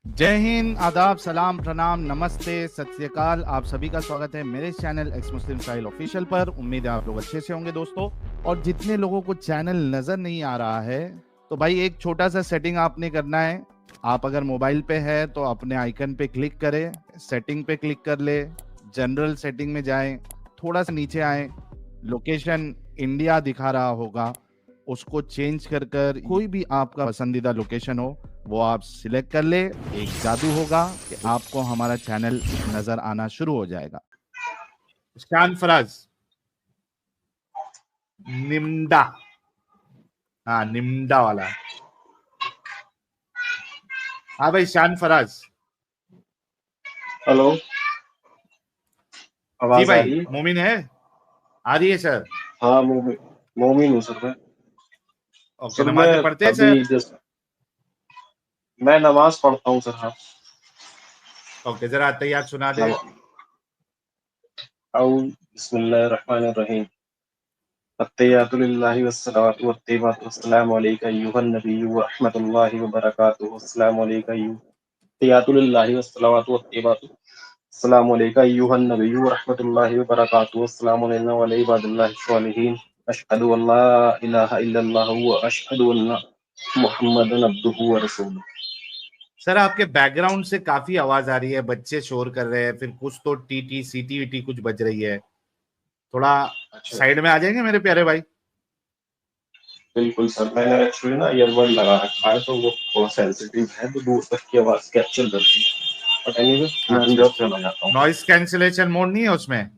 जय हिंद, आदाब, सलाम, प्रणाम, नमस्ते, सत श्री अकाल। आप सभी का स्वागत है मेरे चैनल एक्स मुस्लिम स्टाइल ऑफिशियल पर। उम्मीद है आप लोग अच्छे से होंगे दोस्तों। और जितने लोगों को चैनल नजर नहीं आ रहा है तो भाई एक छोटा सा सेटिंग आपने करना है। आप अगर मोबाइल पे है तो अपने आइकन पे क्लिक करें, सेटिंग पे क्लिक कर ले, जनरल सेटिंग में जाएं, थोड़ा सा नीचे आए, लोकेशन इंडिया दिखा रहा होगा, उसको चेंज कर कर कोई भी आपका पसंदीदा लोकेशन हो वो आप सिलेक्ट कर ले। एक जादू होगा कि आपको हमारा चैनल नजर आना शुरू हो जाएगा। शान फराज, निम्डा, हाँ निम्डा वाला। हाँ भाई शान फराज। हेलो, जी आवाज आ भाई, रही है? मोमिन है, आ रही है सर। हाँ, मोमिन हूँ सर मैं। ओके, सर मैं नमाजें पढ़ते हैं अभी सर। जस्ट मैं नमाज पढ़ता हूँ सर। हाँ, ओके, जरा तैयार सुना दे। बिस्मिल्लाहिर्रहमानिर्रहीम। अत्तहियातु लिल्लाहि वस्सलातु वत्तय्यिबातु वस्सलामु अलैका अय्युहन नबिय्यु व रहमतुल्लाहि व बरकातुहू। अस्सलामु अलैका अत्तहियातु लिल्लाहि वस्सलातु वत्तय्यिबातु अस्सलामु अलैका अय्युहन नबिय्यु व रहमतुल्लाहि व बरकातुहू। अस्सलामु अलैना व अला इबादिल्लाहिस सालिहीन। अशहदु अल्ला इलाहा इल्लल्लाहु व अशहदु अन्ना मुहम्मदन अब्दुहु व रसूलुहु। सर आपके बैकग्राउंड से काफी आवाज आ रही है, बच्चे शोर कर रहे हैं, फिर कुछ तो टीटी सीटी वीटी कुछ बज रही है। थोड़ा अच्छा, साइड में आ जाएंगे मेरे प्यारे भाई। बिल्कुल सर। मैंने एक्चुअली ना ईयरबड लगा रखा है तो वो थोड़ा सेंसिटिव है तो दूर तक की आवाज कैप्चर करती है। बट एनीवे मैं अच्छा अंदर अच्छा, चला जाता हूँ। नॉइस कैंसिलेशन मोड नहीं है उसमें?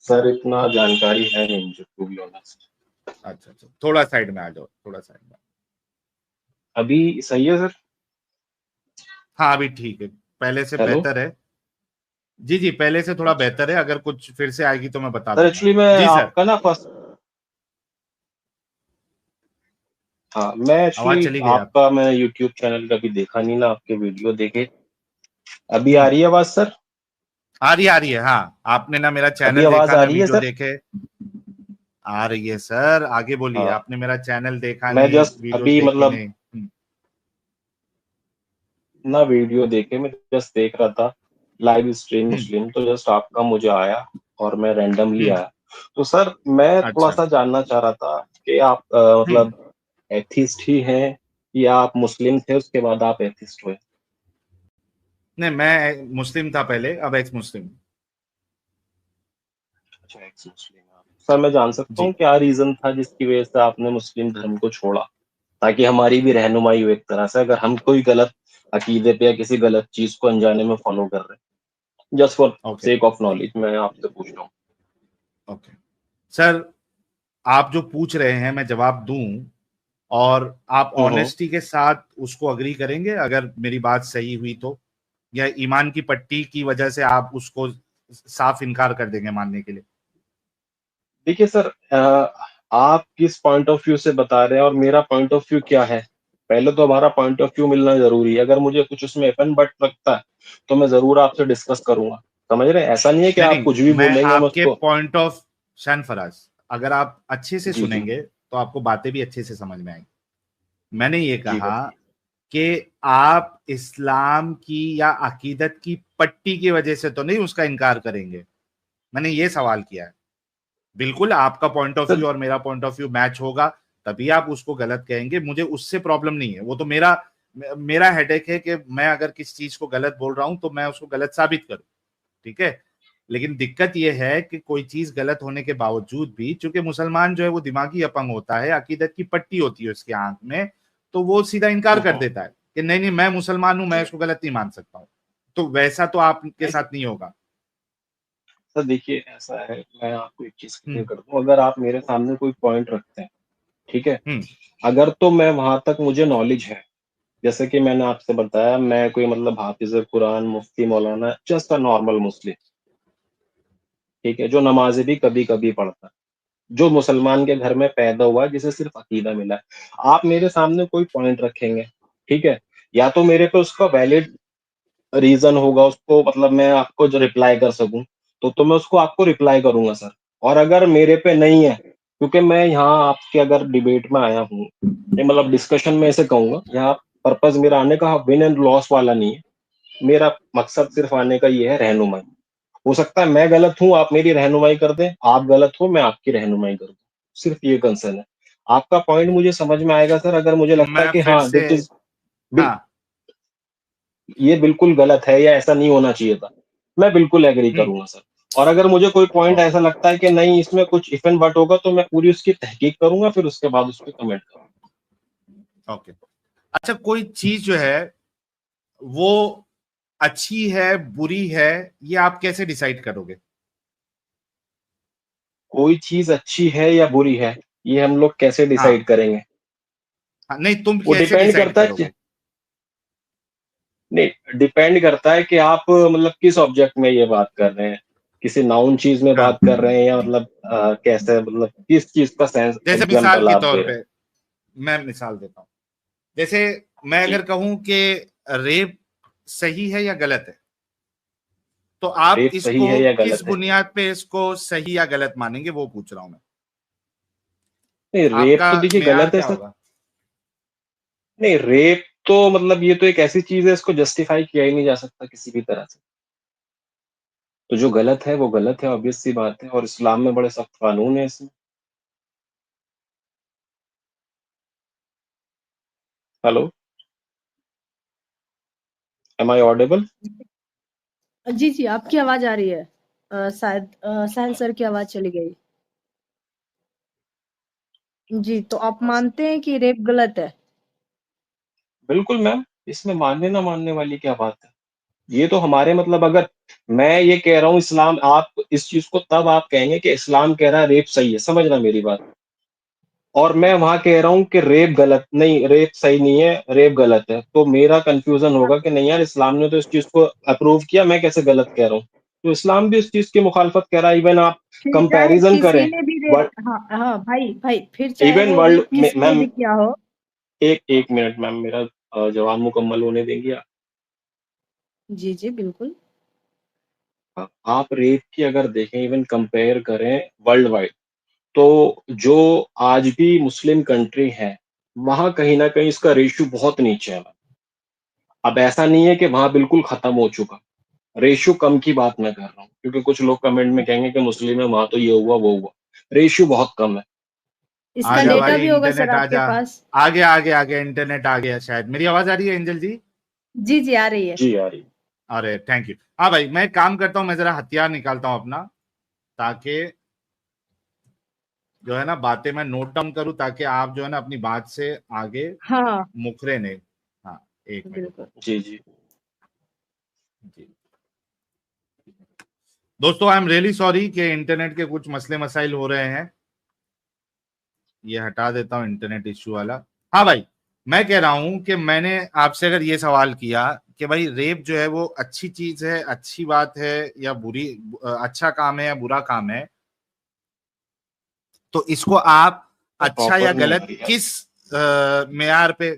सर इतना जानकारी है नहीं मुझे, टू बी ऑनेस्ट। अच्छा अच्छा, थोड़ा साइड में आ जाओ, थोड़ा साइड में। अभी सही है सर? हाँ अभी ठीक है, पहले से हेलो। बेहतर है। जी जी, पहले से थोड़ा अच्छा बेहतर है, अगर कुछ फिर से आएगी तो मैं बता सर, दूंगा। एक्चुअली मैं जी सर। आपका ना फर्स्ट हाँ, मैं आवाज एक्चुअली चली गई आप। आपका मैं यूट्यूब चैनल कभी देखा नहीं ना, आपके वीडियो देखे। अभी आ हम्म, रही है आवाज सर? आ रही है। हाँ, आपने ना मेरा अभी चैनल आवाज देखा आ ना रही है वीडियो सर? देखे। आ रही है सर, आगे बोलिए। हाँ, आपने मेरा चैनल देखा मैं नहीं, जस्ट वीडियोस अभी देखी मतलब नहीं। ना वीडियो देखे, मैं जस्ट देख रहा था लाइव स्ट्रीम हम्म मुस्लिम, तो जस्ट आपका मुझे आया और मैं रैंडमली हम्म, आया। तो सर मैं थोड़ा अच्छा। सा जानना चाह रहा था कि आप हम्म, मतलब एथिस्ट ही हैं या आप मुस्लिम थे उसके बाद आप एथिस्ट हुए? नहीं मैं मुस्लिम था पहले, अब एक्स मुस्लिम। अच्छा, एक्स मुस्लिम आप। सर मैं जान सकता हूँ जी। क्या रीजन था जिसकी वजह से आपने मुस्लिम धर्म को छोड़ा, ताकि हमारी भी रहनुमाई हो एक तरह से, अगर हम कोई गलत अकीदे पे या किसी गलत चीज को अनजाने में फॉलो कर रहे हैं। Just for okay sake of knowledge मैं आपसे पूछ रहा हूँ। ओके सर, आप जो पूछ रहे हैं मैं जवाब दूं, और आप हम्म। ऑनेस्टी के साथ उसको अग्री करेंगे अगर मेरी बात सही हुई तो, या ईमान की पट्टी की वजह से आप उसको साफ इनकार कर देंगे मानने के लिए? देखिए सर, आप किस पॉइंट ऑफ व्यू से बता रहे हैं और मेरा पॉइंट ऑफ व्यू क्या है, पहले तो हमारा पॉइंट ऑफ व्यू मिलना जरूरी है। अगर मुझे कुछ उसमें एफन बट लगता है तो मैं जरूर आपसे डिस्कस करूंगा। समझ रहे हैं? ऐसा नहीं है कि नहीं आप नहीं, कुछ भी मैं बोलेंगे मैं आपके उसको। पॉइंट ऑफ, शान फराज, अगर आप अच्छे से जी जी सुनेंगे तो आपको बातें भी अच्छे से समझ में आएंगी। मैंने ये जी कहा बताइए। कि आप इस्लाम की या अकीदत की पट्टी की वजह से तो नहीं उसका इनकार करेंगे, मैंने ये सवाल किया है। बिल्कुल आपका पॉइंट ऑफ सर व्यू और मेरा पॉइंट ऑफ व्यू मैच होगा तभी आप उसको गलत कहेंगे, मुझे उससे प्रॉब्लम नहीं है। वो तो मेरा मेरा हेडेक है कि मैं अगर किसी चीज को गलत बोल रहा हूं तो मैं उसको गलत साबित करूं, ठीक है। लेकिन दिक्कत यह है कि कोई चीज गलत होने के बावजूद भी, चूंकि मुसलमान जो है वो दिमागी अपंग होता है, अकीदत की पट्टी होती है उसकी आंख में, तो वो सीधा इनकार कर हम्म, देता है कि नहीं नहीं मैं मुसलमान हूं, मैं जी। इसको गलत नहीं मान सकता हूं। तो वैसा तो आपके नहीं साथ नहीं होगा। सर, देखिए ऐसा है, मैं आपको एक चीज क्लियर हम्म कर दूं। अगर आप मेरे सामने कोई पॉइंट रखते हैं, ठीक है, हम्म अगर तो मैं वहां तक मुझे नॉलेज है, जैसे कि मैंने आपसे बताया मैं कोई मतलब हाफिज कुरान मुफ्ती मौलाना जस्ट अ नॉर्मल मुस्लिम, ठीक है, जो नमाजें भी कभी कभी पढ़ता है, जो मुसलमान के घर में पैदा हुआ है, जिसे सिर्फ अकीदा मिला है। आप मेरे सामने कोई पॉइंट रखेंगे, ठीक है, या तो मेरे पे उसका वैलिड रीजन होगा, उसको मतलब मैं आपको जो रिप्लाई कर सकूं, तो मैं उसको आपको रिप्लाई करूंगा सर। और अगर मेरे पे नहीं है, क्योंकि मैं यहाँ आपके अगर डिबेट में आया हूँ, ये मतलब डिस्कशन में ऐसे कहूंगा, यहाँ पर्पज मेरा आने का विन एंड लॉस वाला नहीं है। मेरा मकसद सिर्फ आने का ये है रहनुमाई। हो सकता है मैं गलत हूँ, आप मेरी रहनुमाई कर दें, आप गलत हो, मैं आपकी रहनुमाई कर दूं। सिर्फ ये कंसर्न है। आपका पॉइंट मुझे समझ में आएगा सर, अगर मुझे लगता है मैं कि फिर हाँ से, दिट इज हाँ, ये बिल्कुल गलत है या ऐसा नहीं होना चाहिए था, मैं बिल्कुल एग्री हम्म, करूंगा सर। और अगर मुझे कोई पॉइंट ओके, ऐसा लगता है कि नहीं इसमें कुछ इफ एंड बट होगा, तो मैं पूरी उसकी तहकीक करूंगा, फिर उसके बाद उस पर कमेंट करूंगा। ओके। अच्छा, कोई चीज जो है वो अच्छी है बुरी है, ये आप कैसे डिसाइड करोगे? कोई चीज अच्छी है या बुरी है, ये हम लोग कैसे डिसाइड हाँ, करेंगे? हाँ, नहीं, तुम वो कैसे डिपेंड डिसाइड करता है करोगे? नहीं, डिपेंड करता है कि आप मतलब किस ऑब्जेक्ट में ये बात कर रहे हैं। किसी नाउन चीज में हाँ, बात कर रहे हैं, या मतलब कैसे, मतलब किस चीज का सेंस जैसे मिसाल एग्जांपल के आप तौर दे रहे पे मैं मिसाल देता हूं। जैसे मैं हैं? अगर जी। कहूं कि रेप सही है या गलत है, तो आप रेप सही इसको है या किस गलत है? बुनियाद पे इसको सही या गलत मानेंगे, वो पूछ रहा हूं मैं। नहीं, रेप आपका तो देखिए मेयार गलत है क्या सर। होगा? नहीं, रेप तो मतलब ये तो एक ऐसी चीज है, इसको जस्टिफाई किया ही नहीं जा सकता किसी भी तरह से। तो जो गलत है वो गलत है, ऑब्वियस सी बात है, और इस्लाम में बड़े सख्त कानून है इसमें। Hello, am I audible? जी जी, आपकी आवाज आ रही है। शायद साहिल सर की आवाज चली गई। जी, तो आप मानते हैं कि रेप गलत है? बिल्कुल मैम, इसमें मानने ना मानने वाली क्या बात है? ये तो हमारे मतलब, अगर मैं ये कह रहा हूँ इस्लाम, आप इस चीज को तब आप कहेंगे कि इस्लाम कह रहा है रेप सही है, समझना मेरी बात। और मैं वहां कह रहा हूँ कि रेप गलत नहीं, रेप सही नहीं है, रेप गलत है, तो मेरा कंफ्यूजन होगा कि नहीं यार, इस्लाम ने तो इस चीज को अप्रूव किया, मैं कैसे गलत कह रहा हूँ? तो इस्लाम भी इस चीज की मुखालफत कर रहा है। इवन आप फिर चाहे कंपैरिजन किसी करें, ने भी वर्ल्ड, हाँ हाँ भाई भाई, फिर चाहे इवन वो वर्ल्ड रेप में किसी ने मैम, भी किया हो। एक एक मिनट मैम, मेरा जवाब मुकम्मल होने देंगे आप? जी जी बिल्कुल। आप रेप की अगर देखें, इवन कंपेयर करें वर्ल्ड वाइड, तो जो आज भी मुस्लिम कंट्री है, वहां कहीं ना कहीं इसका रेशियो बहुत नीचे है। अब ऐसा नहीं है कि वहां बिल्कुल खत्म हो चुका, रेशियो कम की बात मैं कर रहा हूँ, क्योंकि कुछ लोग कमेंट में कहेंगे कि मुस्लिम है वहां तो ये हुआ वो हुआ, रेशियो बहुत कम है। आ इसका जा डेटा भाई, भी होगा सर इंटरनेट आ आपके जा। पास? आ गया इंटरनेट आ गया। शायद मेरी आवाज आ रही है एंजल जी? जी जी, आ रही है। जी यार। अरे थैंक यू। हाँ भाई, मैं एक काम करता हूँ, मैं जरा हथियार निकालता हूँ अपना, ताकि जो है ना बातें मैं नोट डाउन करूँ, ताकि आप जो है ना अपनी बात से आगे हाँ मुकरे नहीं। हाँ, एक मिनट बिल्कुल। जी जी। जी। दोस्तों, आई एम रियली सॉरी कि इंटरनेट के कुछ मसले मसाइल हो रहे हैं। ये हटा देता हूँ इंटरनेट इश्यू वाला। हाँ भाई, मैं कह रहा हूं कि मैंने आपसे अगर ये सवाल किया कि भाई रेप जो है वो अच्छी चीज है, अच्छी बात है या बुरी, अच्छा काम है या बुरा काम है, तो इसको आप अच्छा या प्रॉपर नहीं आ गलत रही यार। किस मेयार पे?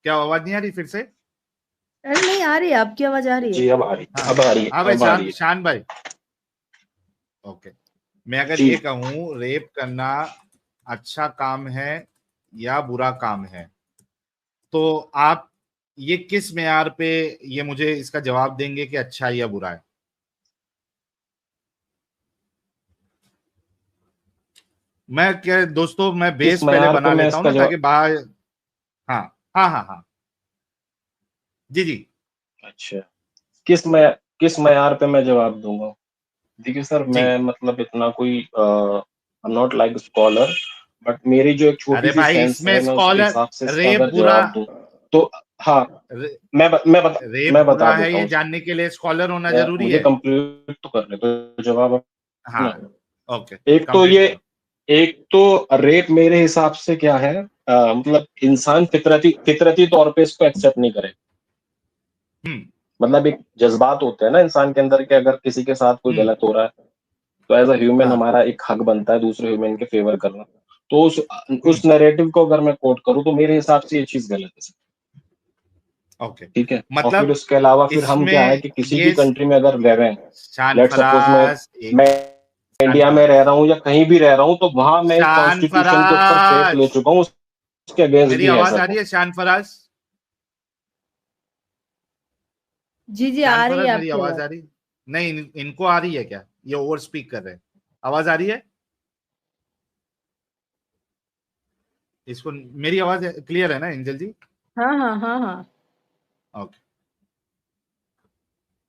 क्या आवाज नहीं आ रही फिर से? अरे नहीं, आ रही है, आपकी आवाज आ रही है। जी, अब आ रही हाँ, है, अब आ रही है, हाँ भाई, अब आ रही शान है। शान भाई। ओके, मैं अगर जी। ये कहूं रेप करना अच्छा काम है या बुरा काम है, तो आप ये किस मेयार पे ये मुझे इसका जवाब देंगे कि अच्छा है या बुरा है? मैं क्या दोस्तों, मैं किस बेस पहले मयार पे बना मैं लेता हूं इसका ना, ताकि जवाब? बाहर। हाँ, हाँ, हाँ, हाँ, जी जी। अच्छा, किस मयार पे मैं जवाब दूंगा? देखिए सर, जी, मैं मतलब इतना कोई I am not like scholar, but मेरी जो एक छोटी अरे सी भाई, सेंस इसमें है, मैं उसके स्कॉलर, हिसाब से इसका रेप अगर बुरा, जवाब दूं, तो हाँ, रे, रेप मैं बता बुरा है देता ये हूँ सर। जानने के लिए स्कॉलर होना मैं जरूरी मुझे है? कंप्लीट तो करने दो जवाब हाँ, अपना। ओके, एक तो कंप्लीट ये, करो। एक तो रेप मेरे हिसाब से क्या है, मतलब इंसान फितरती फितरती तौर पे इसको एक्सेप्ट नहीं करे। हम्म, मतलब एक जज्बात होते हैं ना इंसान के अंदर, कि अगर किसी के साथ कोई हम्म, गलत हो रहा है, तो एज अ ह्यूमन हाँ, हमारा एक हक बनता है दूसरे ह्यूमन के फेवर करना। तो उस हम्म, नैरेटिव को अगर मैं कोट करूं, तो मेरे हिसाब से ये चीज गलत है सर। ओके, ठीक है, और फिर मतलब उसके अलावा फिर हम क्या है इसमें कि किसी भी ये कंट्री में अगर रह रहे हैं, शान लेट सपोज फराज, एक मैं शान इंडिया में फराज, रह रहा हूँ या कहीं भी रह रहा हूँ, तो वहां मैं एक शान कॉन्स्टिट्यूशन के ऊपर फेथ ले फराज, चुका हूँ, उसके अगेंस्ट मेरी भी है आवाज सर आ रही वो। है शान फराज? जी जी, आ चांद रही फराज, है मेरी आपकी आवाज आवाज। आ रही? नहीं, इनको आ रही है क्या? ये ओवर स्पीक कर रहे हैं। आवाज आ रही है इसको? मेरी आवाज क्लियर है ना एंजल जी? हाँ हाँ हाँ हाँ। ओके।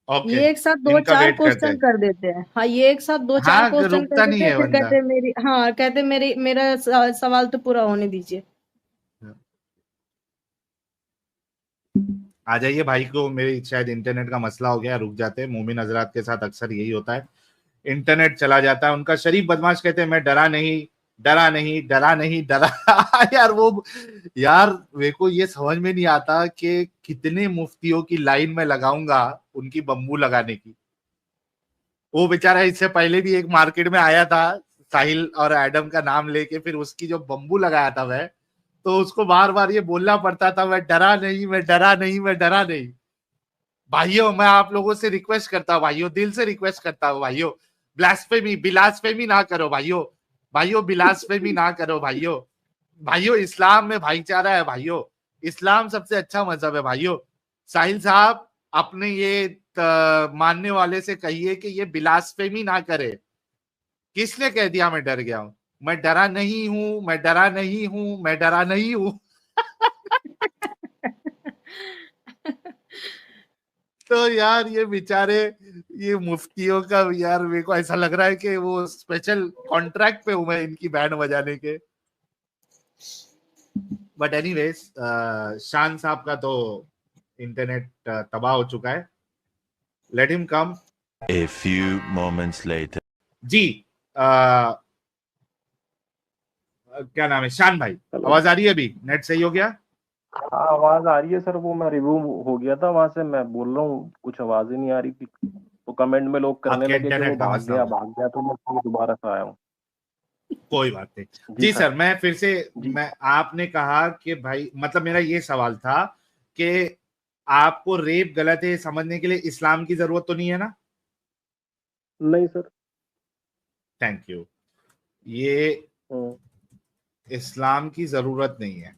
ओके, ये एक साथ दो इनका चार वेट करते क्वेश्चन हैं। कर देते हैं। हाँ, ये एक साथ दो चार हाँ, क्वेश्चन कर रुकता नहीं देते हैं, है फिर बंदा। कहते हैं मेरी, हाँ कहते हैं मेरी, मेरा सवाल तो पूरा होने दीजिए। आ जाइए भाई को, मेरी शायद इंटरनेट का मसला हो गया, रुक जाते हैं। मोमिन हजरात के साथ अक्सर यही होता है, इंटरनेट चला जाता है उनका। शरीफ बदमाश कहते हैं मैं डरा नहीं, डरा नहीं, डरा नहीं, डरा। यार वो, यार मेरे को ये समझ में नहीं आता कि कितने मुफ्तियों की लाइन में लगाऊंगा उनकी बम्बू लगाने की। वो बेचारा इससे पहले भी एक मार्केट में आया था, साहिल और एडम का नाम लेके, फिर उसकी जो बम्बू लगाया था मैं, तो उसको बार बार ये बोलना पड़ता था, मैं डरा नहीं, मैं डरा नहीं, मैं डरा नहीं। भाइयों, मैं आप लोगों से रिक्वेस्ट करता हूँ भाइयों, दिल से रिक्वेस्ट करता हूँ भाइयों, ब्लास्फेमी बिलास्फेमी ना करो भाइयों। भाइयों, बिलास्फेमी ना करो भाइयों। भाइयों, इस्लाम में भाईचारा है भाइयों, इस्लाम सबसे अच्छा मजहब है भाइयों। साहिल साहब, अपने ये मानने वाले से कहिए कि ये बिलास्फेमी ना करे। किसने कह दिया मैं डर गया हूं? मैं डरा नहीं हूं, मैं डरा नहीं हूं, मैं डरा नहीं हूं। तो यार ये बेचारे, ये मुफ्तियों का, यार मेरे को ऐसा लग रहा है कि वो स्पेशल कॉन्ट्रैक्ट पे हूं मैं इनकी बैंड बजाने के। बट एनीवेज, शान साहब का तो इंटरनेट तबाह हो चुका है। Let him come. A few moments later. जी, क्या नाम है शान भाई? हेलो। आवाज आ रही है अभी? नेट सही हो गया? हाँ, आवाज आ रही है सर। वो मैं रिव्यू हो गया था वहां से, मैं बोल रहा हूँ कुछ आवाज ही नहीं आ रही थी। तो कमेंट में लोग करने आपके लगे कि वो इंटरनेट का मसला होगा। भाग गया, तो मैं फिर दोबारा से आया हूँ। कोई बात नहीं। जी जी सर। सर, मैं फिर से, जी। मैं, आपने कहा कि भाई, मतलब मेरा ये सवाल था कि आपको रेप गलत है समझने के लिए इस्लाम की जरूरत तो नहीं है ना? नहीं सर। Thank you. ये हम्म। इस्लाम की जरूरत नहीं है,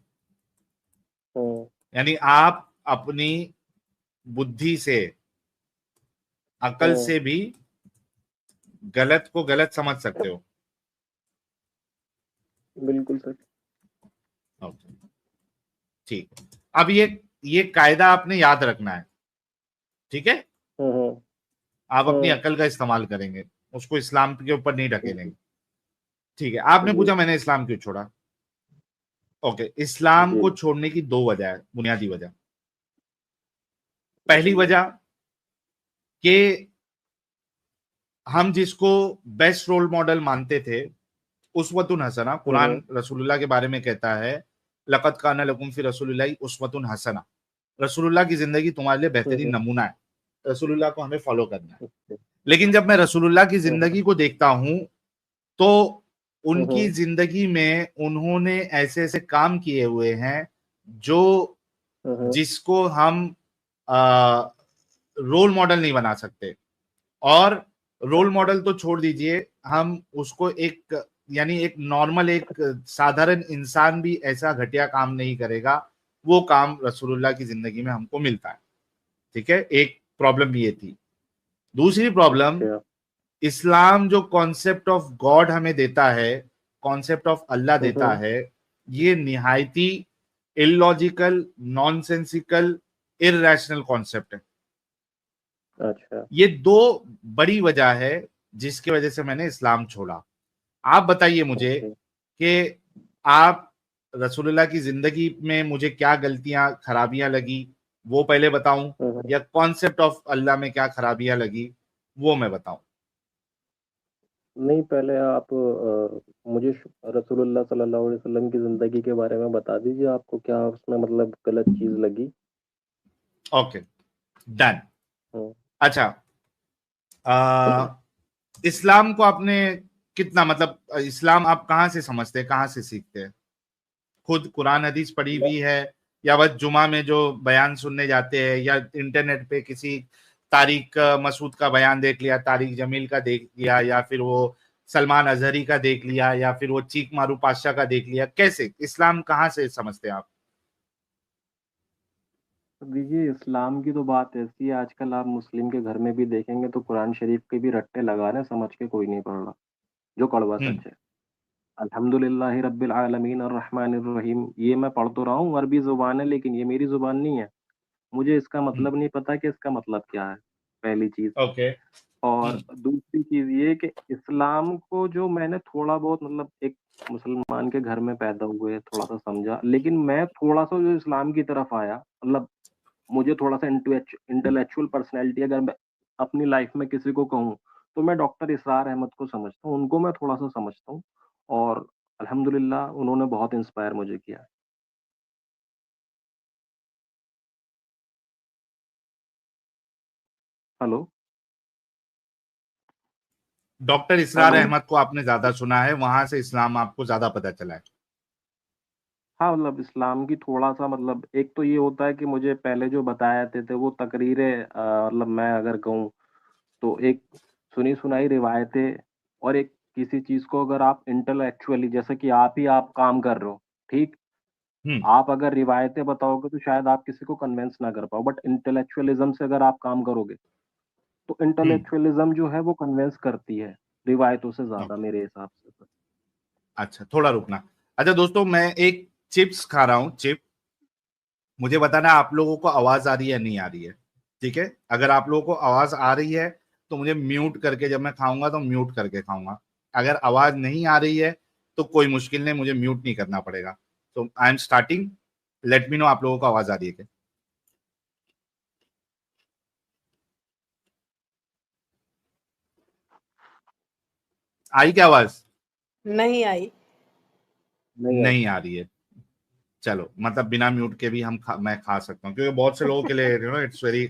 हम्म। यानी आप अपनी बुद्धि से, अकल हम्म। से भी गलत को गलत समझ सकते हो। बिल्कुल सर। ओके, ठीक। अब ये कायदा आपने याद रखना है, ठीक है? हम्म। हम्म। आप अपनी हम्म। अकल का इस्तेमाल करेंगे, उसको इस्लाम के ऊपर नहीं ढकेलेंगे। जी। ठीक है, आपने जी। पूछा मैंने इस्लाम क्यों छोड़ा। ओके, इस्लाम जी। को छोड़ने की दो वजह है, बुनियादी वजह। पहली बताइए। वजह कि हम जिसको बेस्ट रोल मॉडल मानते थे, उस्वतुन हसना, हम्म। कुरान रसूलुल्लाह के बारे में कहता है, लक़द काना लकुम फी रसूलिल्लाहि उस्वतुन हसना। रसूलुल्लाह की जिंदगी तुम्हारे लिए बेहतरीन हम्म। नमूना है, रसूलुल्लाह को हमें फॉलो करना है। हम्म। लेकिन जब मैं रसूलुल्लाह की हम्म। जिंदगी को देखता हूं, तो उनकी हम्म। जिंदगी में उन्होंने ऐसे ऐसे काम किए हुए हैं जो, हम्म। जिसको हम रोल मॉडल नहीं बना सकते। और रोल अच्छा। मॉडल तो छोड़ दीजिए, हम उसको एक, यानी एक नॉर्मल, एक साधारण इंसान भी ऐसा घटिया काम नहीं करेगा, वो काम रसूलुल्लाह की जिंदगी में हमको मिलता है। ठीक है, एक प्रॉब्लम ये थी। दूसरी प्रॉब्लम, अच्छा। इस्लाम जो कॉन्सेप्ट ऑफ गॉड हमें देता है, कॉन्सेप्ट ऑफ अल्लाह देता हम्म। है, ये निहायती इलॉजिकल, नॉनसेंसिकल, इररेशनल कॉन्सेप्ट है। अच्छा। ये दो बड़ी वजह है जिसकी वजह से मैंने इस्लाम छोड़ा। आप बताइए मुझे ओके। कि आप, रसूलुल्लाह की जिंदगी में मुझे क्या गलतियां खराबियां लगी वो पहले बताऊं, हम्म। या कॉन्सेप्ट ऑफ अल्लाह में क्या खराबियां लगी वो मैं बताऊं? नहीं, पहले आप मुझे रसूलुल्लाह सल्लल्लाहु अलैहि वसल्लम की ज़िंदगी के बारे में बता दीजिए, आपको क्या उसमें मतलब गलत चीज़ लगी? Okay, done. हुँ। अच्छा, इस्लाम को आपने कितना, मतलब इस्लाम आप कहाँ से समझते हैं, कहाँ से सीखते हैं? खुद कुरान हदीस पढ़ी मैं हुई है, या बस जुमा में जो बयान सुनने जाते हैं, या इंटरनेट पे किसी तारिक मसूद का बयान देख लिया, तारिक जमील का देख लिया, या फिर वो सलमान अजहरी का देख लिया, या फिर वो चीक मारू पाशा का देख लिया? कैसे इस्लाम कहाँ से समझते हैं आप? देखिए, इस्लाम की तो बात ऐसी है, आजकल आप मुस्लिम के घर में भी देखेंगे तो कुरान शरीफ के भी रट्टे लगा रहे हैं, समझ के कोई नहीं पढ़ रहा, जो कड़वा हम्म सच है। अल्हम्दुलिल्लाहि रब्बिल आलमीन अर्रहमानिर रहीम, ये मैं पढ़ तो रहा हूँ, अरबी ज़ुबान है, लेकिन ये मेरी ज़ुबान नहीं है। मुझे इसका हम्म मतलब नहीं पता कि इसका मतलब क्या है, पहली चीज़। ओके और दूसरी चीज़ ये कि इस्लाम को जो मैंने थोड़ा बहुत मतलब एक मुसलमान के घर में पैदा हुए, थोड़ा-सा समझा, लेकिन मैं थोड़ा-सा जो इस्लाम की तरफ आया, मतलब मुझे थोड़ा-सा इंटेलेक्चुअल पर्सनैलिटी अगर मैं अपनी लाइफ़ में किसी को कहूँ, तो मैं डॉक्टर इसरार अहमद को समझता हूँ, उनको मैं थोड़ा-सा समझता हूँ और अल्हम्दुलिल्लाह उन्होंने बहुत इंस्पायर मुझे किया है। हेलो, डॉक्टर इसरार हेलो। अहमद को आपने ज्यादा सुना है, वहां से इस्लाम आपको ज्यादा पता चला है। हाँ, मतलब इस्लाम की थोड़ा-सा मतलब एक तो ये होता है कि मुझे पहले जो बताए जाते थे वो तकरीरें मतलब मैं अगर कहूँ तो एक सुनी-सुनाई रिवायतें और एक किसी चीज़ को अगर आप इंटेलेक्चुअली जैसे कि आप काम कर रहे हो, ठीक? हम्म आप अगर रिवायतें बताओगे तो शायद आप किसी को कन्विंस ना कर पाओ, बट इंटेलेक्चुअलिज़्म से अगर आप काम करोगे, तो हम्म इंटेलेक्चुअलिज़्म जो है वो कन्विंस करती है, रिवायतों से ज़्यादा ओके मेरे हिसाब से तो। अच्छा, थोड़ा रुकना। अच्छा दोस्तों, मैं एक चिप्स खा रहा हूँ, चिप। मुझे बताना आप लोगों को आवाज आ रही है या नहीं आ रही है। ठीक है, अगर आप लोगों को आवाज आ रही है तो मुझे म्यूट करके, जब मैं खाऊंगा तो म्यूट करके खाऊंगा। अगर आवाज नहीं आ रही है तो कोई मुश्किल नहीं, मुझे म्यूट नहीं करना पड़ेगा। तो I am starting, let me know आप लोगों को आवाज आ रही है क्या। आई क्या आवाज? नहीं आई। नहीं आई। नहीं आ रही है। चलो, मतलब बिना म्यूट के भी मैं खा सकता हूँ, क्योंकि बहुत से लोगों के लिए it's very,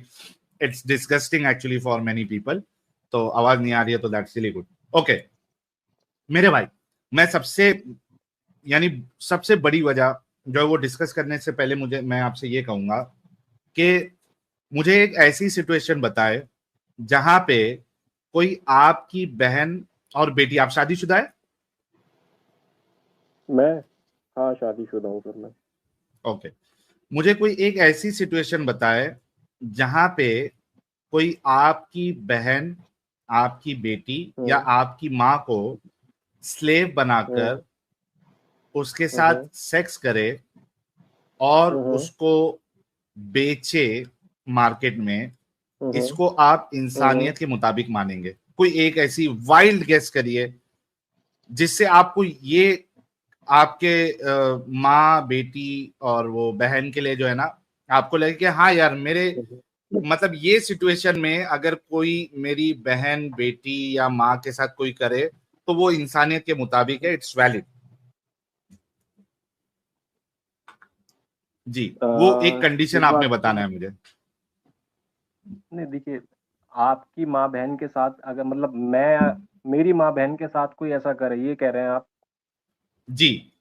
it's disgusting actually for many people. तो आवाज नहीं आ रही है तो दैट्स रियली गुड। ओके मेरे भाई, मैं यानी सबसे बड़ी वजह जो है वो डिस्कस करने से पहले मैं आपसे ये कहूंगा कि मुझे एक ऐसी सिचुएशन बताए जहां पे कोई आपकी बहन और बेटी, आप शादीशुदा है? मैं हाँ, शादीशुदा हूँ सर मैं। ओके, मुझे कोई एक ऐसी सिचुएशन बताए जहां पे कोई आपकी बहन, आपकी बेटी या हुँ, आपकी माँ को स्लेव हुँ, बनाकर उसके हुँ, साथ हुँ, सेक्स करे और हुँ, हुँ, उसको बेचे मार्केट में। हुँ, हुँ, इसको आप हुँ, हुँ। इंसानियत के मुताबिक मानेंगे? कोई एक ऐसी वाइल्ड गेस करिए जिससे आपको ये आपके माँ बेटी और वो बहन के लिए जो है ना, आपको लगे कि हाँ यार, मेरे हुँ, हुँ। मतलब ये सिचुएशन में अगर कोई मेरी बहन बेटी या माँ के साथ कोई करे तो वो इंसानियत के मुताबिक है, इट्स वैलिड। जी, वो एक कंडीशन इस आपने बात बताना को है मुझे। नहीं देखिए, आपकी माँ-बहन के साथ अगर मतलब मैं मेरी माँ-बहन के साथ कोई ऐसा करे, ये कह रहे हैं आप? जी,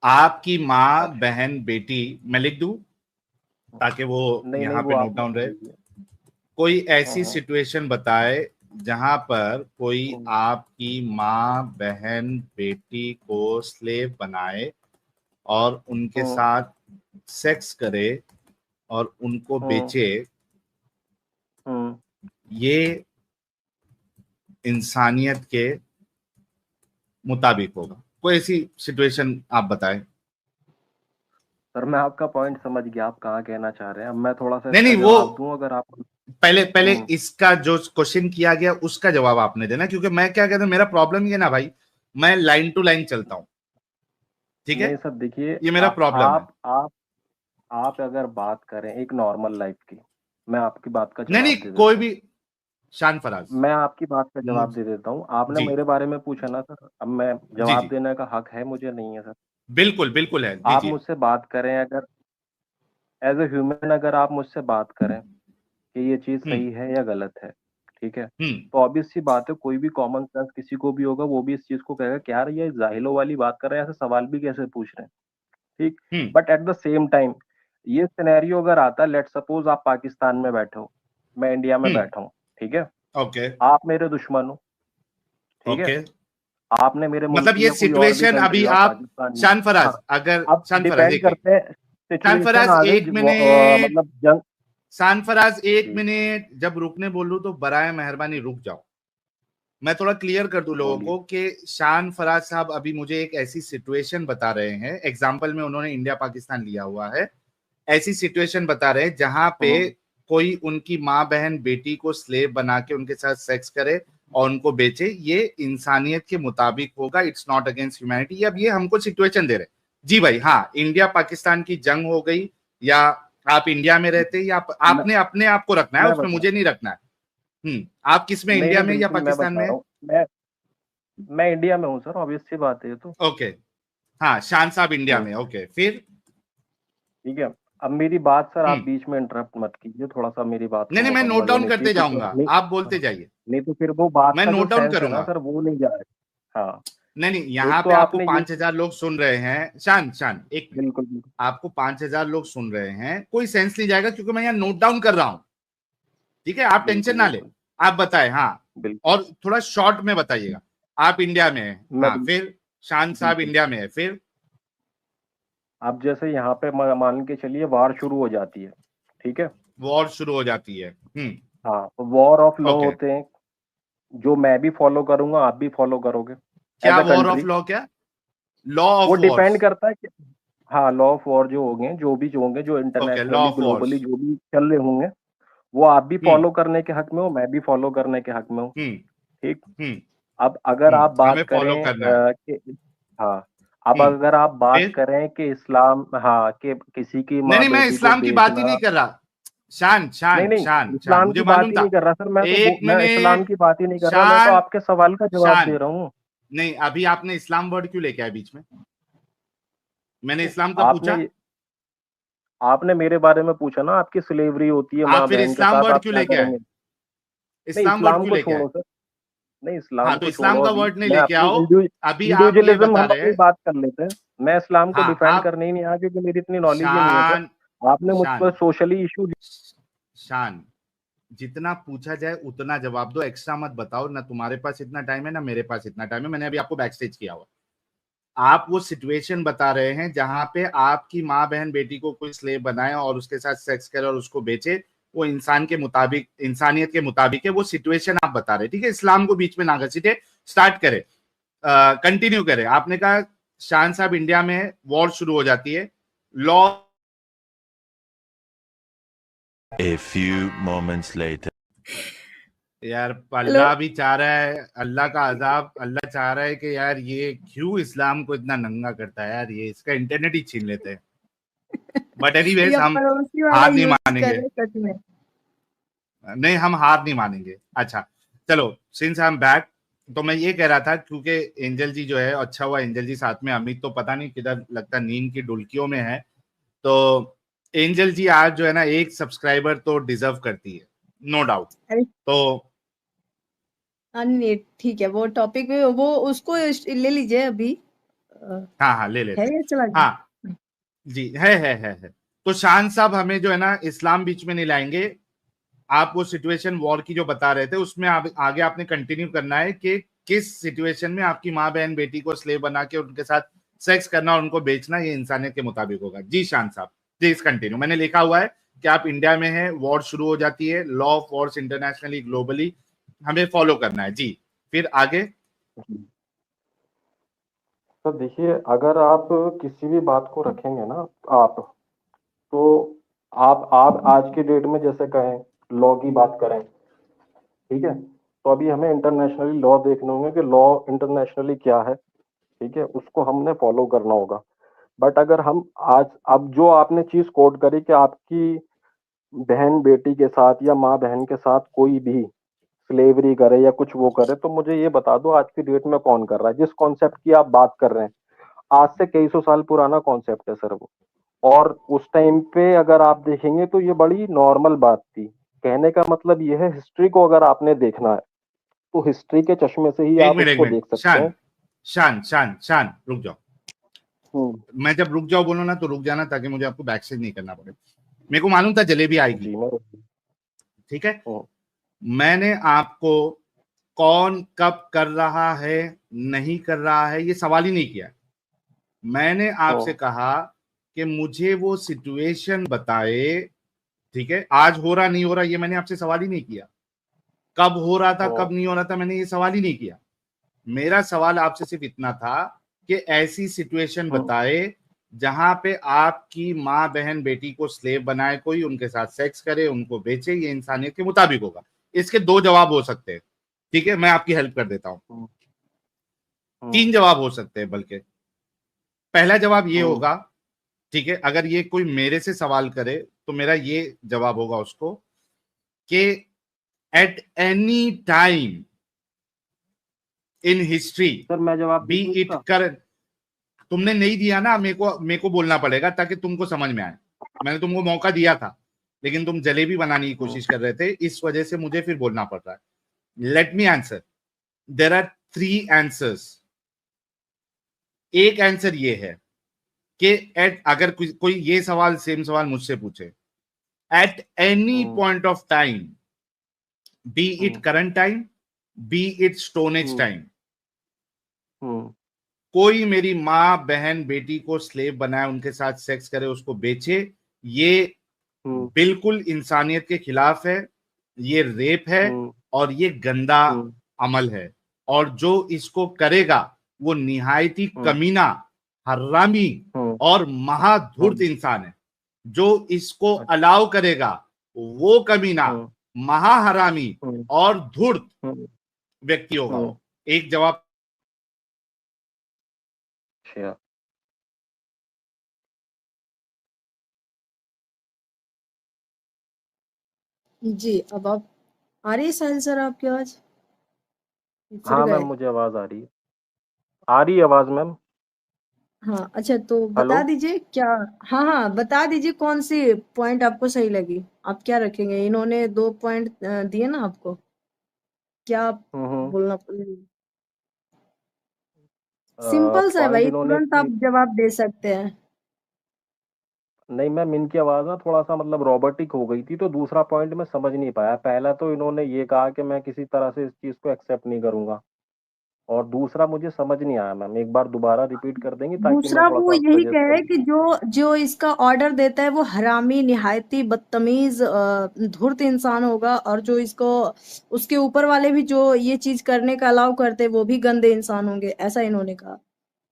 आपकी माँ अच्छा। बहन बेटी, मैं लिख दूं ताकि वो नहीं, नहीं यहाँ वो पे आप नोट मत डाउन रहे। लीजिए। कोई हाँ, ऐसी हाँ। सिचुएशन बताए जहां पर कोई हुँ, आपकी माँ बहन बेटी को स्लेव बनाए और उनके हुँ, साथ सेक्स करे और उनको हुँ, बेचे। हुँ। ये इंसानियत के मुताबिक होगा। कोई ऐसी सिचुएशन आप बताएं। सर मैं आपका पॉइंट समझ गया, आप कहाँ कहना चाह रहे हैं। अब मैं थोड़ा-सा नहीं इसका नहीं, वो जवाब दूँ अगर आप। पहले पहले हुँ। इसका जो क्वेश्चन किया गया उसका जवाब आपने देना, क्योंकि मैं क्या कहता हूं, मेरा प्रॉब्लम ये ना भाई, मैं लाइन टू लाइन चलता हूं। ठीक है, नहीं सर देखिए, ये मेरा प्रॉब्लम है। आप अगर बात करें एक नॉर्मल लाइफ़ की, मैं आपकी बात का नहीं नहीं, जवाब दे कोई देता हूँ। भी, शान फराज। मैं आपकी बात का मुझ जवाब दे देता हूँ। आपने जी मेरे बारे में पूछा ना सर, अब मैं जी जवाब जी, देने का हक है मुझे, नहीं है सर? बिल्कुल बिल्कुल है, आप दीजिए। मुझसे बात करें अगर एज़ अ ह्यूमन अगर आप मुझसे बात करें कि ये चीज़ हम्म सही है या गलत है, ठीक है? हम्म तो ऑब्वियस सी बात है कोई भी कॉमन सेंस किसी को भी होगा, वो भी इस चीज़ को कहेगा कि यार ये जाहिलों वाली बात कर रहे हैं, ऐसे सवाल भी कैसे पूछ रहे हैं, ठीक? Hmm but at the same time ये सिनेरियो अगर आता है, लेट्स सपोज़ आप पाकिस्तान में बैठे हो, मैं इंडिया में हम्म बैठा हूँ, ठीक है? ओके आप मेरे दुश्मन हो, ठीक है? ओके, आपने मेरे मुल्क मतलब ये या कोई और भी सिचुएशन कंट्री अभी हो, आप आप, पाकिस्तान में। शान फराज, हाँ, अगर अब शान फराज डिपेंड एक एक, करते हैं। सिचुएशन शानफराज आ गई एक मिनट, मतलब जंग। शानफराज एक जी, मिनट, जब रुकने बोलूं तो बराए मेहरबानी रुक जाओ। मैं थोड़ा क्लियर कर दूं लोगों बोलिए। को कि शानफराज साहब अभी मुझे एक ऐसी सिचुएशन बता रहे हैं, एग्जाम्पल में उन्होंने इंडिया पाकिस्तान लिया हुआ है, ऐसी सिचुएशन बता रहे हैं जहां पे कोई उनकी माँ बहन बेटी को स्लेव बना के उनके साथ सेक्स करे और उनको बेचे, ये इंसानियत के मुताबिक होगा, इट्स नॉट अगेंस्ट ह्यूमैनिटी। अब ये हमको सिचुएशन दे रहे जी भाई, हाँ इंडिया पाकिस्तान की जंग हो गई, या आप इंडिया में रहते, या मैं आपने अपने आप को रखना है मैं उसमें, बता मुझे नहीं रखना है। आप किस में, नहीं इंडिया नहीं, में या बिल्कुल मैं पाकिस्तान बता में रहा है? हूँ। मैं इंडिया में हूँ सर, ऑब्वियस सी बात है ये तो। ओके, हाँ शान साहब इंडिया हम्म, में, ओके फिर। ठीक है। अब मेरी बात सर आप हम्म बीच में इंटरप्ट मत कीजिए, थोड़ा सा मेरी बात को नहीं नहीं, मैं नोट मुकम्मल डाउन होने करते दीजिए, जाऊंगा, नहीं। आप बोलते हाँ, जाइए, नहीं तो फिर वो बात मैं का जो नोट डाउन सेंस है ना करूंगा। सर, वो नहीं जा रहा है। हाँ, नहीं नहीं, यहाँ एक तो पे आपको आपने ये 5,000 लोग सुन रहे हैं, शान शान एक मिनट, बिल्कुल बिल्कुल। आपको 5,000 लोग सुन रहे हैं, कोई सेंस नहीं जाएगा क्योंकि मैं यहाँ नोट डाउन कर रहा हूँ, ठीक है, आप टेंशन बिल्कुल ना ले। बिल्कुल आप बताएं, हाँ, बिल्कुल। और थोड़ा शॉर्ट में बताइएगा। आप इंडिया में हैं, मैं हाँ फिर, शान साहब बिल्कुल। इंडिया में है, फिर अब जैसे यहाँ पे मान के चलिए वार शुरू हो जाती है, ठीक है। वॉर शुरू हो जाती है। हाँ, वॉर ऑफ लॉ ओके, होते हैं, जो मैं भी फॉलो करूंगा आप भी फॉलो करोगे एज क्या a war of country. Law, क्या लॉ वो ऑफ डिपेंड वॉर्स? करता है कि हाँ, लॉ ऑफ वॉर जो होंगे, जो होंगे, जो okay, law internationally of globally Wars. जो भी चल रहे होंगे, वो आप भी हम्म फॉलो करने के हक में हो, मैं भी फॉलो करने के हक में हूँ। हम्म ठीक। हम्म अब अगर आप हमें बात फॉलो करें करना है। कि हाँ, अब हम्म अगर आप बात फिर, करें कि इस्लाम, हाँ, कि किसी की नहीं माँ नहीं, मैं बेटी को इस्लाम की बात ही बेचना। नहीं कर रहा, शान नहीं शान नहीं, शान शान, इस्लाम मुझे की मालूम बात ही था। नहीं कर रहा सर, एक मैं इस्लाम मिनट, की बात ही नहीं कर रहा, मैं तो शान आपके सवाल का जवाब शान, दे रहा हूँ। नहीं अभी आपने इस्लाम वर्ड क्यों लेके आया बीच में? मैंने इस्लाम का आपने पूछा? आपने मेरे बारे में पूछा ना, आपकी स्लेवरी होती है आप माँ फिर बहन के इस्लाम साथ, वर्ड आप क्यों क्या लेके आए? करेंगे? नहीं, इस्लाम वर्ड इस्लाम क्यों को लेके आए? छोड़ो सर। नहीं, हाँ इस्लाम तो को इस्लाम छोड़ो का अभी। वर्ड नहीं मैं लेके अपनी आओ, अभी आप ये इंडिविजुअलिज्म, बता हम रहे अपनी हैं। बात कर लेते हैं। मैं इस्लाम को हाँ डिफेंड आप, करने ही नहीं आया, क्योंकि मेरी इतनी नॉलेज ही नहीं है सर। शान आपने मुझ पर शान सोशली इशू। शान, जितना पूछा जाए उतना जवाब दो, एक्स्ट्रा मत बताओ, ना तुम्हारे पास इतना टाइम है ना मेरे पास इतना टाइम है, मैंने अभी आपको बैक स्टेज किया हुआ। आप वो सिचुएशन बता रहे हैं जहां पे आपकी माँ बहन बेटी को कोई स्लेव बनाए और उसके साथ सेक्स करे और उसको बेचे, वो इंसान के मुताबिक, इंसानियत के मुताबिक है, वो सिचुएशन आप बता रहे हैं, ठीक है, इस्लाम को बीच में ना घसीटे, स्टार्ट करें, कंटिन्यू करें। आपने कहा शान साहब इंडिया में वॉर शुरू हो जाती है, law. A few moments later. यार हेलो। अल्लाह भी चाह रहा है, अल्लाह का अजाब, अल्लाह चाह रहा है कि यार ये क्यों इस्लाम को इतना नंगा करता है यार, ये इसका इंटरनेट ही छीन लेते हैं। बट एनीवेज ये हम पड़ोसी वाला हार नहीं यूज मानेंगे, करे सच में। नहीं हम हार नहीं मानेंगे। अच्छा चलो, सिंस आई एम बैक, तो मैं ये कह रहा था क्योंकि एंजल जी जो है, अच्छा हुआ एंजल जी साथ में, अमित तो पता नहीं किधर, लगता नींद की डुलकियों में है, तो एंजल जी आज जो है ना एक सब्सक्राइबर तो डिजर्व करती है, नो डाउट। अरे तो नहीं, ठीक है, वो टॉपिक में वो उसको ले लीजिए अभी। हाँ हाँ ले लेते है हैं, या चला गया? हाँ जी, है। तो शान साहब हमें जो है ना इस्लाम बीच में नहीं लाएंगे, आप वो सिचुएशन वॉर की जो बता रहे थे उसमें आगे आपने कंटिन्यू करना है कि किस सिचुएशन में आपकी माँ बहन बेटी को स्लेव बना के उनके साथ सेक्स करना और उनको बेचना ये इंसानियत के मुताबिक होगा। जी शान साहब प्लीज कंटिन्यू। मैंने लिखा हुआ है कि आप इंडिया में हैं, वॉर शुरू हो जाती है, law of Wars internationally globally हमें फॉलो करना है जी, फिर आगे। तो देखिए, अगर आप किसी भी बात को रखेंगे ना, आप तो आप आज की डेट में जैसे कहें, लॉ की बात करें, ठीक है, तो अभी हमें इंटरनेशनली लॉ देखने होंगे कि लॉ इंटरनेशनली क्या है, ठीक है, उसको हमने फॉलो करना होगा। बट अगर हम आज, अब जो आपने चीज कोट करी कि आपकी बहन बेटी के साथ या माँ बहन के साथ कोई भी स्लेवरी करे या कुछ वो करे, तो मुझे ये बता दो आज की डेट में कौन कर रहा है? जिस कॉन्सेप्ट की आप बात कर रहे हैं, आज से कई सौ साल पुराना कॉन्सेप्ट है सर वो। और उस टाइम पे अगर आप देखेंगे तो ये बड़ी नॉर्मल बात थी। कहने का मतलब ये है, हिस्ट्री को अगर आपने देखना है तो हिस्ट्री के चश्मे से ही आप एक उसको मिनट देख सकते शान हैं। शान शान शान रुक जाओ, हम्म, मैं जब रुक जाओ बोलो ना तो रुक जाना, ताकि मुझे आपको बैक स्टेज नहीं करना पड़े। मेरे को मालूम था जलेबी आएगी, जी मैं ठीक है, हम्म, मैंने आपको कौन कब कर रहा है नहीं कर रहा है ये सवाल ही नहीं किया, मैंने आपसे हम्म, कहा कि मुझे वो सिचुएशन बताए, ठीक है, आज हो रहा नहीं हो रहा ये मैंने आपसे सवाल ही नहीं किया, कब हो रहा था कब नहीं हो रहा था मैंने ये सवाल ही नहीं किया। मेरा सवाल आपसे सिर्फ इतना था कि ऐसी सिचुएशन बताए जहां पे आपकी माँ बहन बेटी को स्लेव बनाए कोई, उनके साथ सेक्स करे, उनको बेचे, ये इंसानियत के मुताबिक होगा। इसके 2 जवाब हो सकते हैं, ठीक है, मैं आपकी हेल्प कर देता हूं। 3 जवाब हो सकते हैं बल्कि। पहला जवाब ये होगा, ठीक है, अगर ये कोई मेरे से सवाल करे तो मेरा ये जवाब होगा उसको कि at any time in history, sir मैं जवाब बी इट कर, तुमने नहीं दिया ना, मेरे को बोलना पड़ेगा ताकि तुमको समझ में आए। मैंने तुमको मौका दिया था लेकिन तुम जलेबी बनाने की कोशिश कर रहे थे, इस वजह से मुझे फिर बोलना पड़ रहा है। Let me answer, there are 3 answers. एक आंसर ये है कि एट, अगर कोई ये सवाल सेम सवाल मुझसे पूछे, at any point of time, B it current time, B it stone age time, कोई मेरी माँ बहन बेटी को स्लेव बनाए, उनके साथ सेक्स करे, उसको बेचे, ये बिल्कुल इंसानियत के खिलाफ है, ये रेप है और ये गंदा अमल है। और जो इसको करेगा वो निहायती कमीना, हरामी और महाधूर्त इंसान है। जो इसको अलाउ करेगा वो कमीना, महाहरामी और धूर्त व्यक्ति होगा। एक जवाब। जी, अब आप आ रही है साहिल सर आपकी आवाज? हाँ मैम, मुझे आवाज आ रही है आवाज मैम। हाँ, अच्छा, तो बता दीजिए क्या। हाँ हाँ, बता दीजिए कौन सी पॉइंट आपको सही लगी, आप क्या रखेंगे? इन्होंने 2 पॉइंट दिए ना आपको, क्या आप बोलना? सिंपल सा है भाई, तुरंत आप जवाब दे सकते हैं। नहीं मैम, इनकी आवाज ना थोड़ा सा मतलब रोबोटिक हो गई थी, तो दूसरा पॉइंट मैं समझ नहीं पाया। पहला तो इन्होंने ये कहा कि मैं किसी तरह से इस चीज को एक्सेप्ट नहीं करूंगा, और दूसरा मुझे समझ नहीं आया मैम, एक बार दोबारा रिपीट कर देंगे ताकि मैं दूसरा थोड़ा वो सा यही सजेस्ट कहे करूँ। कि जो जो इसका ऑर्डर देता है वो हरामी, निहायती बदतमीज, धूर्त इंसान होगा, और जो इसको उसके ऊपर वाले भी जो ये चीज करने का अलाउ करते हैं वो भी गंदे इंसान होंगे, ऐसा इन्होंने कहा।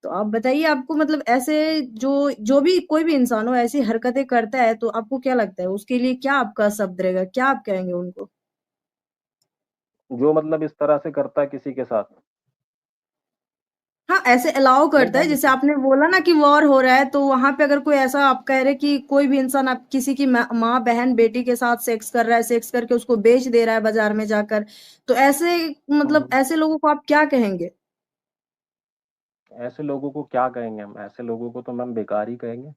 तो आप बताइए, आपको मतलब ऐसे जो भी कोई भी इंसान हो ऐसी हरकतें करता है तो आपको क्या लगता है उसके लिए क्या आपका शब्द रहेगा, क्या आप कहेंगे उनको? जो मतलब इस तरह से करता है किसी के साथ? हाँ, ऐसे अलाउ करता है, जैसे आपने बोला ना कि वॉर हो रहा है, तो वहां पे अगर कोई ऐसा आप कह रहे कि कोई भी इंसान आप किसी की माँ बहन बेटी के साथ सेक्स कर रहा है, सेक्स करके उसको बेच दे रहा है बाजार में जाकर, तो ऐसे मतलब ऐसे लोगों को आप क्या कहेंगे? ऐसे लोगों को क्या कहेंगे हम? ऐसे लोगों को तो मैम बेकार ही कहेंगे।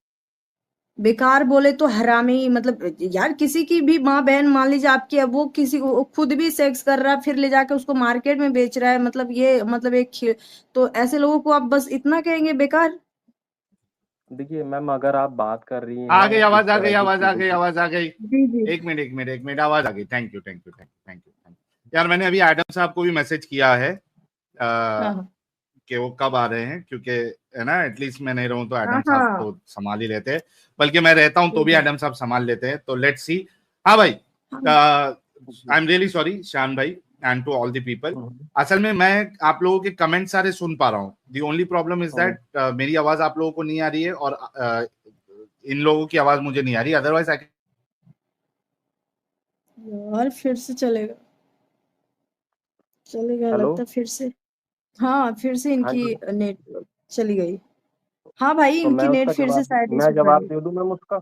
बेकार बोले तो हरामी, मतलब यार किसी की भी माँ बहन, मान लीजिए आपकी है, वो किसी को खुद भी सेक्स कर रहा है फिर ले जाके उसको मार्केट में बेच रहा है, मतलब ये मतलब तो ऐसे लोगों को आप बस इतना कहेंगे बेकार? देखिए मैम, अगर आप बात कर रही आ हैं गई इस आवाज, आ तरह गई की आवाज, आ चीजों गई की। आवाज, आ गई। जी जी। एक मिनट, एक मिनट, आवाज आ गई। Thank you, thank you, thank you, thank you, thank you. यार मैंने अभी एडम साहब को भी मैसेज किया है हाँ हाँ कि वो कब आ रहे हैं, क्योंकि है ना, एटलीस्ट मैं नहीं रहूं तो हाँ एडम साहब हाँ, तो संभाल ही लेते हैं, बल्कि मैं रहता हूं तो ठीक भी है। एडम साहब संभाल लेते हैं। तो लेट्स सी। हाँ भाई, हाँ I am really sorry Shyam भाई and to all the people. असल में मैं आप लोगों के कमेंट सारे सुन पा रहा हूँ। The only problem is that मेरी आवाज आप लोगों को नहीं आ रही है और इन लोगों की आवाज मुझे नहीं आ रही। अदरवाइज आई यार, फिर से चलेगा हेलो। लगता है फिर से। हाँ, फिर से हाँ इनकी जी। नेट चली गई। हाँ भाई, तो इनकी नेट फिर से शायद मैं इशू कर जवाब रही। दे दूं मैम उसका?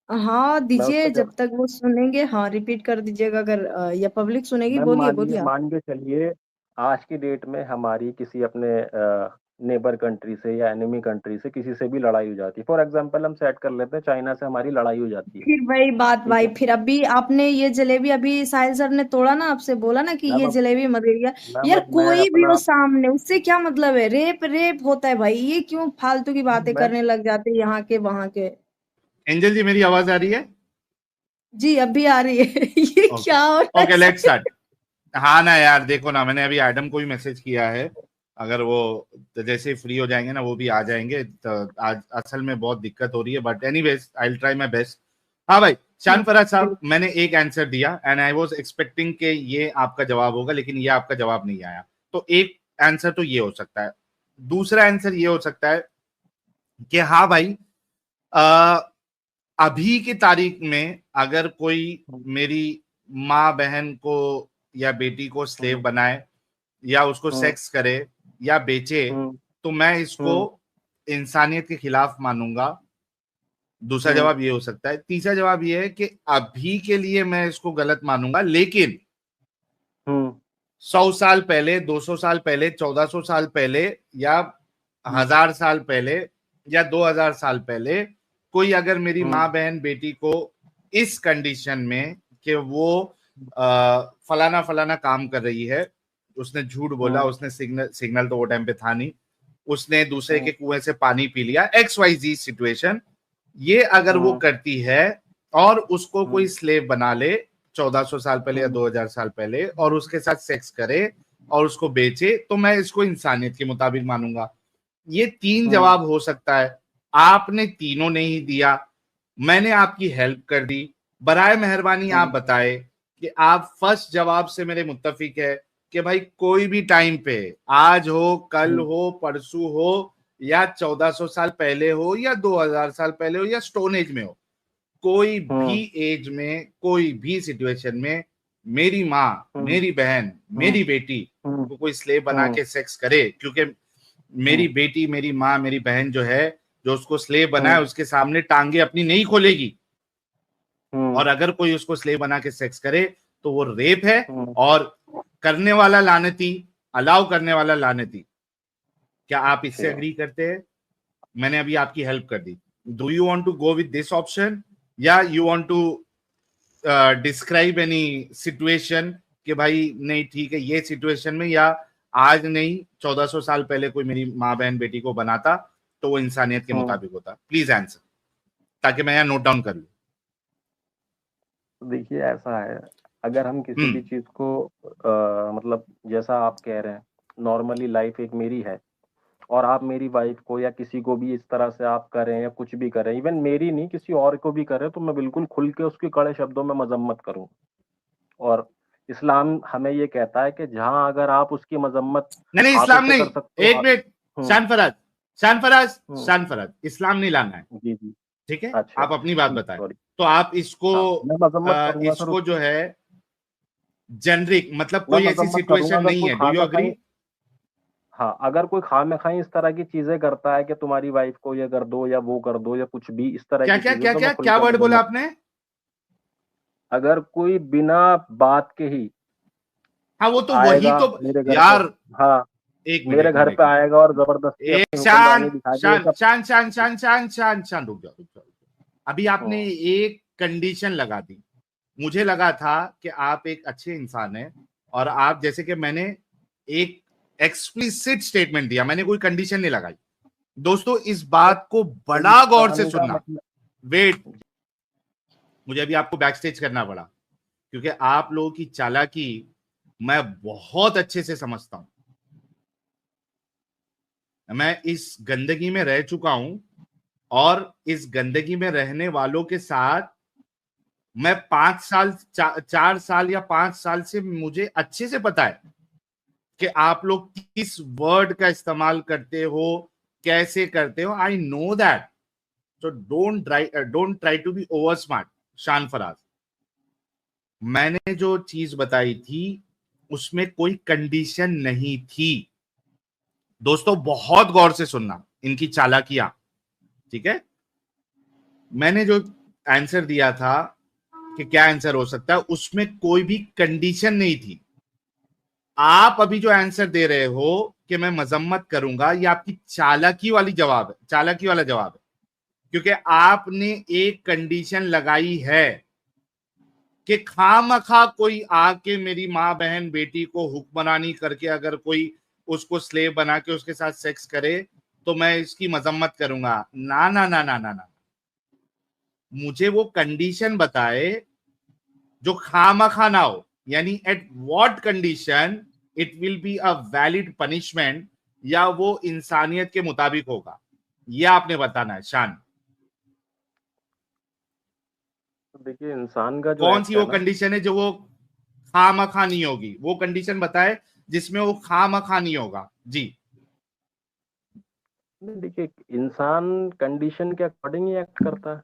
हाँ मैं उसका दीजिए, जब तक वो सुनेंगे। हाँ, रिपीट कर दीजिएगा अगर या पब्लिक सुनेगी। मैम बोलिए बोलिए आप। मान के चलिए, आज की डेट में हमारी किसी अपने नेबर कंट्री से या एनिमी कंट्री से किसी से भी लड़ाई हो जाती है। फॉर एग्जांपल हम सेट कर लेते हैं, चाइना से हमारी लड़ाई हो जाती है। फिर वही बात ठीक भाई, है फिर अभी आपने ये जलेबी अभी साहिल सर ने तोड़ा ना, आपसे बोला ना कि मैम। ये अब जलेबी मत गिरिया। मैम यार अब मैं कोई भी हो अपना सामने, उससे क्या मतलब है? रेप रेप होता है भाई, ये क्यों फालतू की बातें मैम करने लग जाते हैं यहाँ के वहां के? एंजल जी मेरी आवाज आ रही है? जी, अभी आ रही है। ये ओके, क्या हो रहा है ओके, लेट्स साहिल? स्टार्ट। हाँ ना यार, देखो ना, मैंने अभी एडम को भी मैसेज किया है अगर वो तो जैसे फ्री हो जाएंगे ना वो भी आ जाएंगे। तो आज असल में बहुत दिक्कत हो रही है, but anyways I will try my best. हाँ भाई शान फराज साहब, मैंने एक आंसर दिया एंड आई वाज एक्सपेक्टिंग कि ये आपका जवाब होगा, लेकिन ये आपका जवाब नहीं आया। तो एक आंसर तो ये हो सकता है। दूसरा आंसर ये हो सकता है कि हाँ भाई अभी की तारीख में अगर कोई मेरी माँ बहन को या बेटी को स्लेव बनाए या उसको सेक्स करे या बेचे, तो मैं इसको इंसानियत के खिलाफ मानूंगा। दूसरा जवाब ये हो सकता है। तीसरा जवाब ये है कि अभी के लिए मैं इसको गलत मानूंगा, लेकिन 100 साल पहले, 200 साल पहले, 1400 साल पहले या 1000 साल पहले या 2000 साल पहले कोई अगर मेरी माँ बहन बेटी को इस कंडीशन में कि वो फलाना फलाना काम कर रही है, उसने झूठ बोला, उसने सिग्नल तो वो टाइम पे था नहीं, उसने दूसरे के कुएं से पानी पी लिया, XYZ सिचुएशन, ये अगर वो करती है और उसको कोई स्लेव बना ले 1400 साल पहले या 2000 साल पहले और उसके साथ सेक्स करे और उसको बेचे, तो मैं इसको इंसानियत के मुताबिक मानूंगा। ये 3 जवाब हो सकता है। आपने तीनों नहीं दिया, मैंने आपकी हेल्प कर दी। बराए मेहरबानी आप बताए कि आप फर्स्ट जवाब से मेरे मुत्तफिक है कि भाई कोई भी टाइम पे, आज हो, कल हो, परसों हो या 1400 साल पहले हो या 2000 साल पहले हो या स्टोन एज में हो, कोई भी एज में, कोई भी सिचुएशन में मेरी माँ, मेरी बहन, मेरी बेटी को कोई स्लेव बना के सेक्स करे, क्योंकि मेरी बेटी, मेरी माँ, मेरी बहन जो है, जो उसको स्लेव बनाए उसके सामने टांगे अपनी नहीं खोलेगी। और अगर कोई उसको स्लेव बना के सेक्स करे तो वो रेप है, और करने वाला लानती, अलाउ करने वाला लानती। क्या आप इससे अग्री करते हैं? मैंने अभी आपकी हेल्प कर दी। Do you want to go with this option या you want to describe any situation कि भाई नहीं ठीक है ये सिचुएशन में, या आज नहीं 1400 साल पहले कोई मेरी माँ बहन बेटी को बनाता तो वो इंसानियत के मुताबिक होता? प्लीज आंसर, ताकि मैं यहाँ नोट डाउन कर लूं। देखिए ऐसा है, अगर हम किसी भी चीज को मतलब जैसा आप कह रहे हैं, नॉर्मली लाइफ एक मेरी है और आप मेरी वाइफ को या किसी को भी इस तरह से आप करें या कुछ भी करें, इवन मेरी नहीं किसी और को भी करें, तो मैं बिल्कुल खुल के उसकी कड़े शब्दों में मजम्मत करूं। और इस्लाम हमें ये कहता है कि जहां अगर आप उसकी मजम्मत नहीं, इस्लाम नहीं, एक मिनट, शान फराज, इस्लाम नहीं लाना है। जी जी ठीक है, अच्छा, आप अपनी बात बताएं। तो आप इसको जो है जेनरिक, मतलब कोई ऐसी सिचुएशन नहीं है, डू यू एग्री? हाँ, अगर कोई खामखाई इस तरह की चीजें करता है कि तुम्हारी वाइफ को ये कर दो या वो कर दो या कुछ भी इस तरह की क्या वर्ड बोला आपने? अगर कोई बिना बात के ही, हाँ वो तो वही तो यार, हाँ एक मेरे घर पे आएगा और जबरदस्ती शान रुक जाओ। अभी आपने एक कंडीशन लगा दी। मुझे लगा था कि आप एक अच्छे इंसान हैं और आप, जैसे कि मैंने एक एक्सप्लिसिट स्टेटमेंट दिया, मैंने कोई कंडीशन नहीं लगाई। दोस्तों इस बात को बड़ा गौर से सुनना। वेट, मुझे अभी आपको बैक स्टेज करना पड़ा क्योंकि आप लोगों की चालाकी मैं बहुत अच्छे से समझता हूं। मैं इस गंदगी में रह चुका हूं और इस गंदगी में रहने वालों के साथ मैं 4 साल या 5 साल से मुझे अच्छे से पता है कि आप लोग किस वर्ड का इस्तेमाल करते हो, कैसे करते हो। I know that, so don't try to be over smart. Shan Faraz, मैंने जो चीज बताई थी उसमें कोई कंडीशन नहीं थी। दोस्तों बहुत गौर से सुनना इनकी चालाकियां, ठीक है? मैंने जो आंसर दिया था कि क्या आंसर हो सकता है, उसमें कोई भी कंडीशन नहीं थी। आप अभी जो आंसर दे रहे हो कि मैं मजम्मत करूंगा, ये आपकी चालाकी वाली जवाब है, चालाकी वाला जवाब है, क्योंकि आपने एक कंडीशन लगाई है कि खामखा कोई आके मेरी माँ बहन बेटी को हुक्मरानी करके अगर कोई उसको स्लेव बना के उसके साथ सेक्स करे तो मैं इसकी मजम्मत करूंगा। ना ना ना ना ना ना, मुझे वो कंडीशन बताए जो खामखा ना हो, यानी at what condition it will be a valid punishment या वो इंसानियत के मुताबिक होगा, ये आपने बताना है शान। देखिए इंसान का जो कौन एक्ट सी है वो ना, कंडीशन है जो वो खामखा नहीं होगी, वो कंडीशन बताए जिसमें वो खामखा नहीं होगा जी। नहीं देखिए इंसान कंडीशन के अकॉर्डिंग ही एक्ट करता है,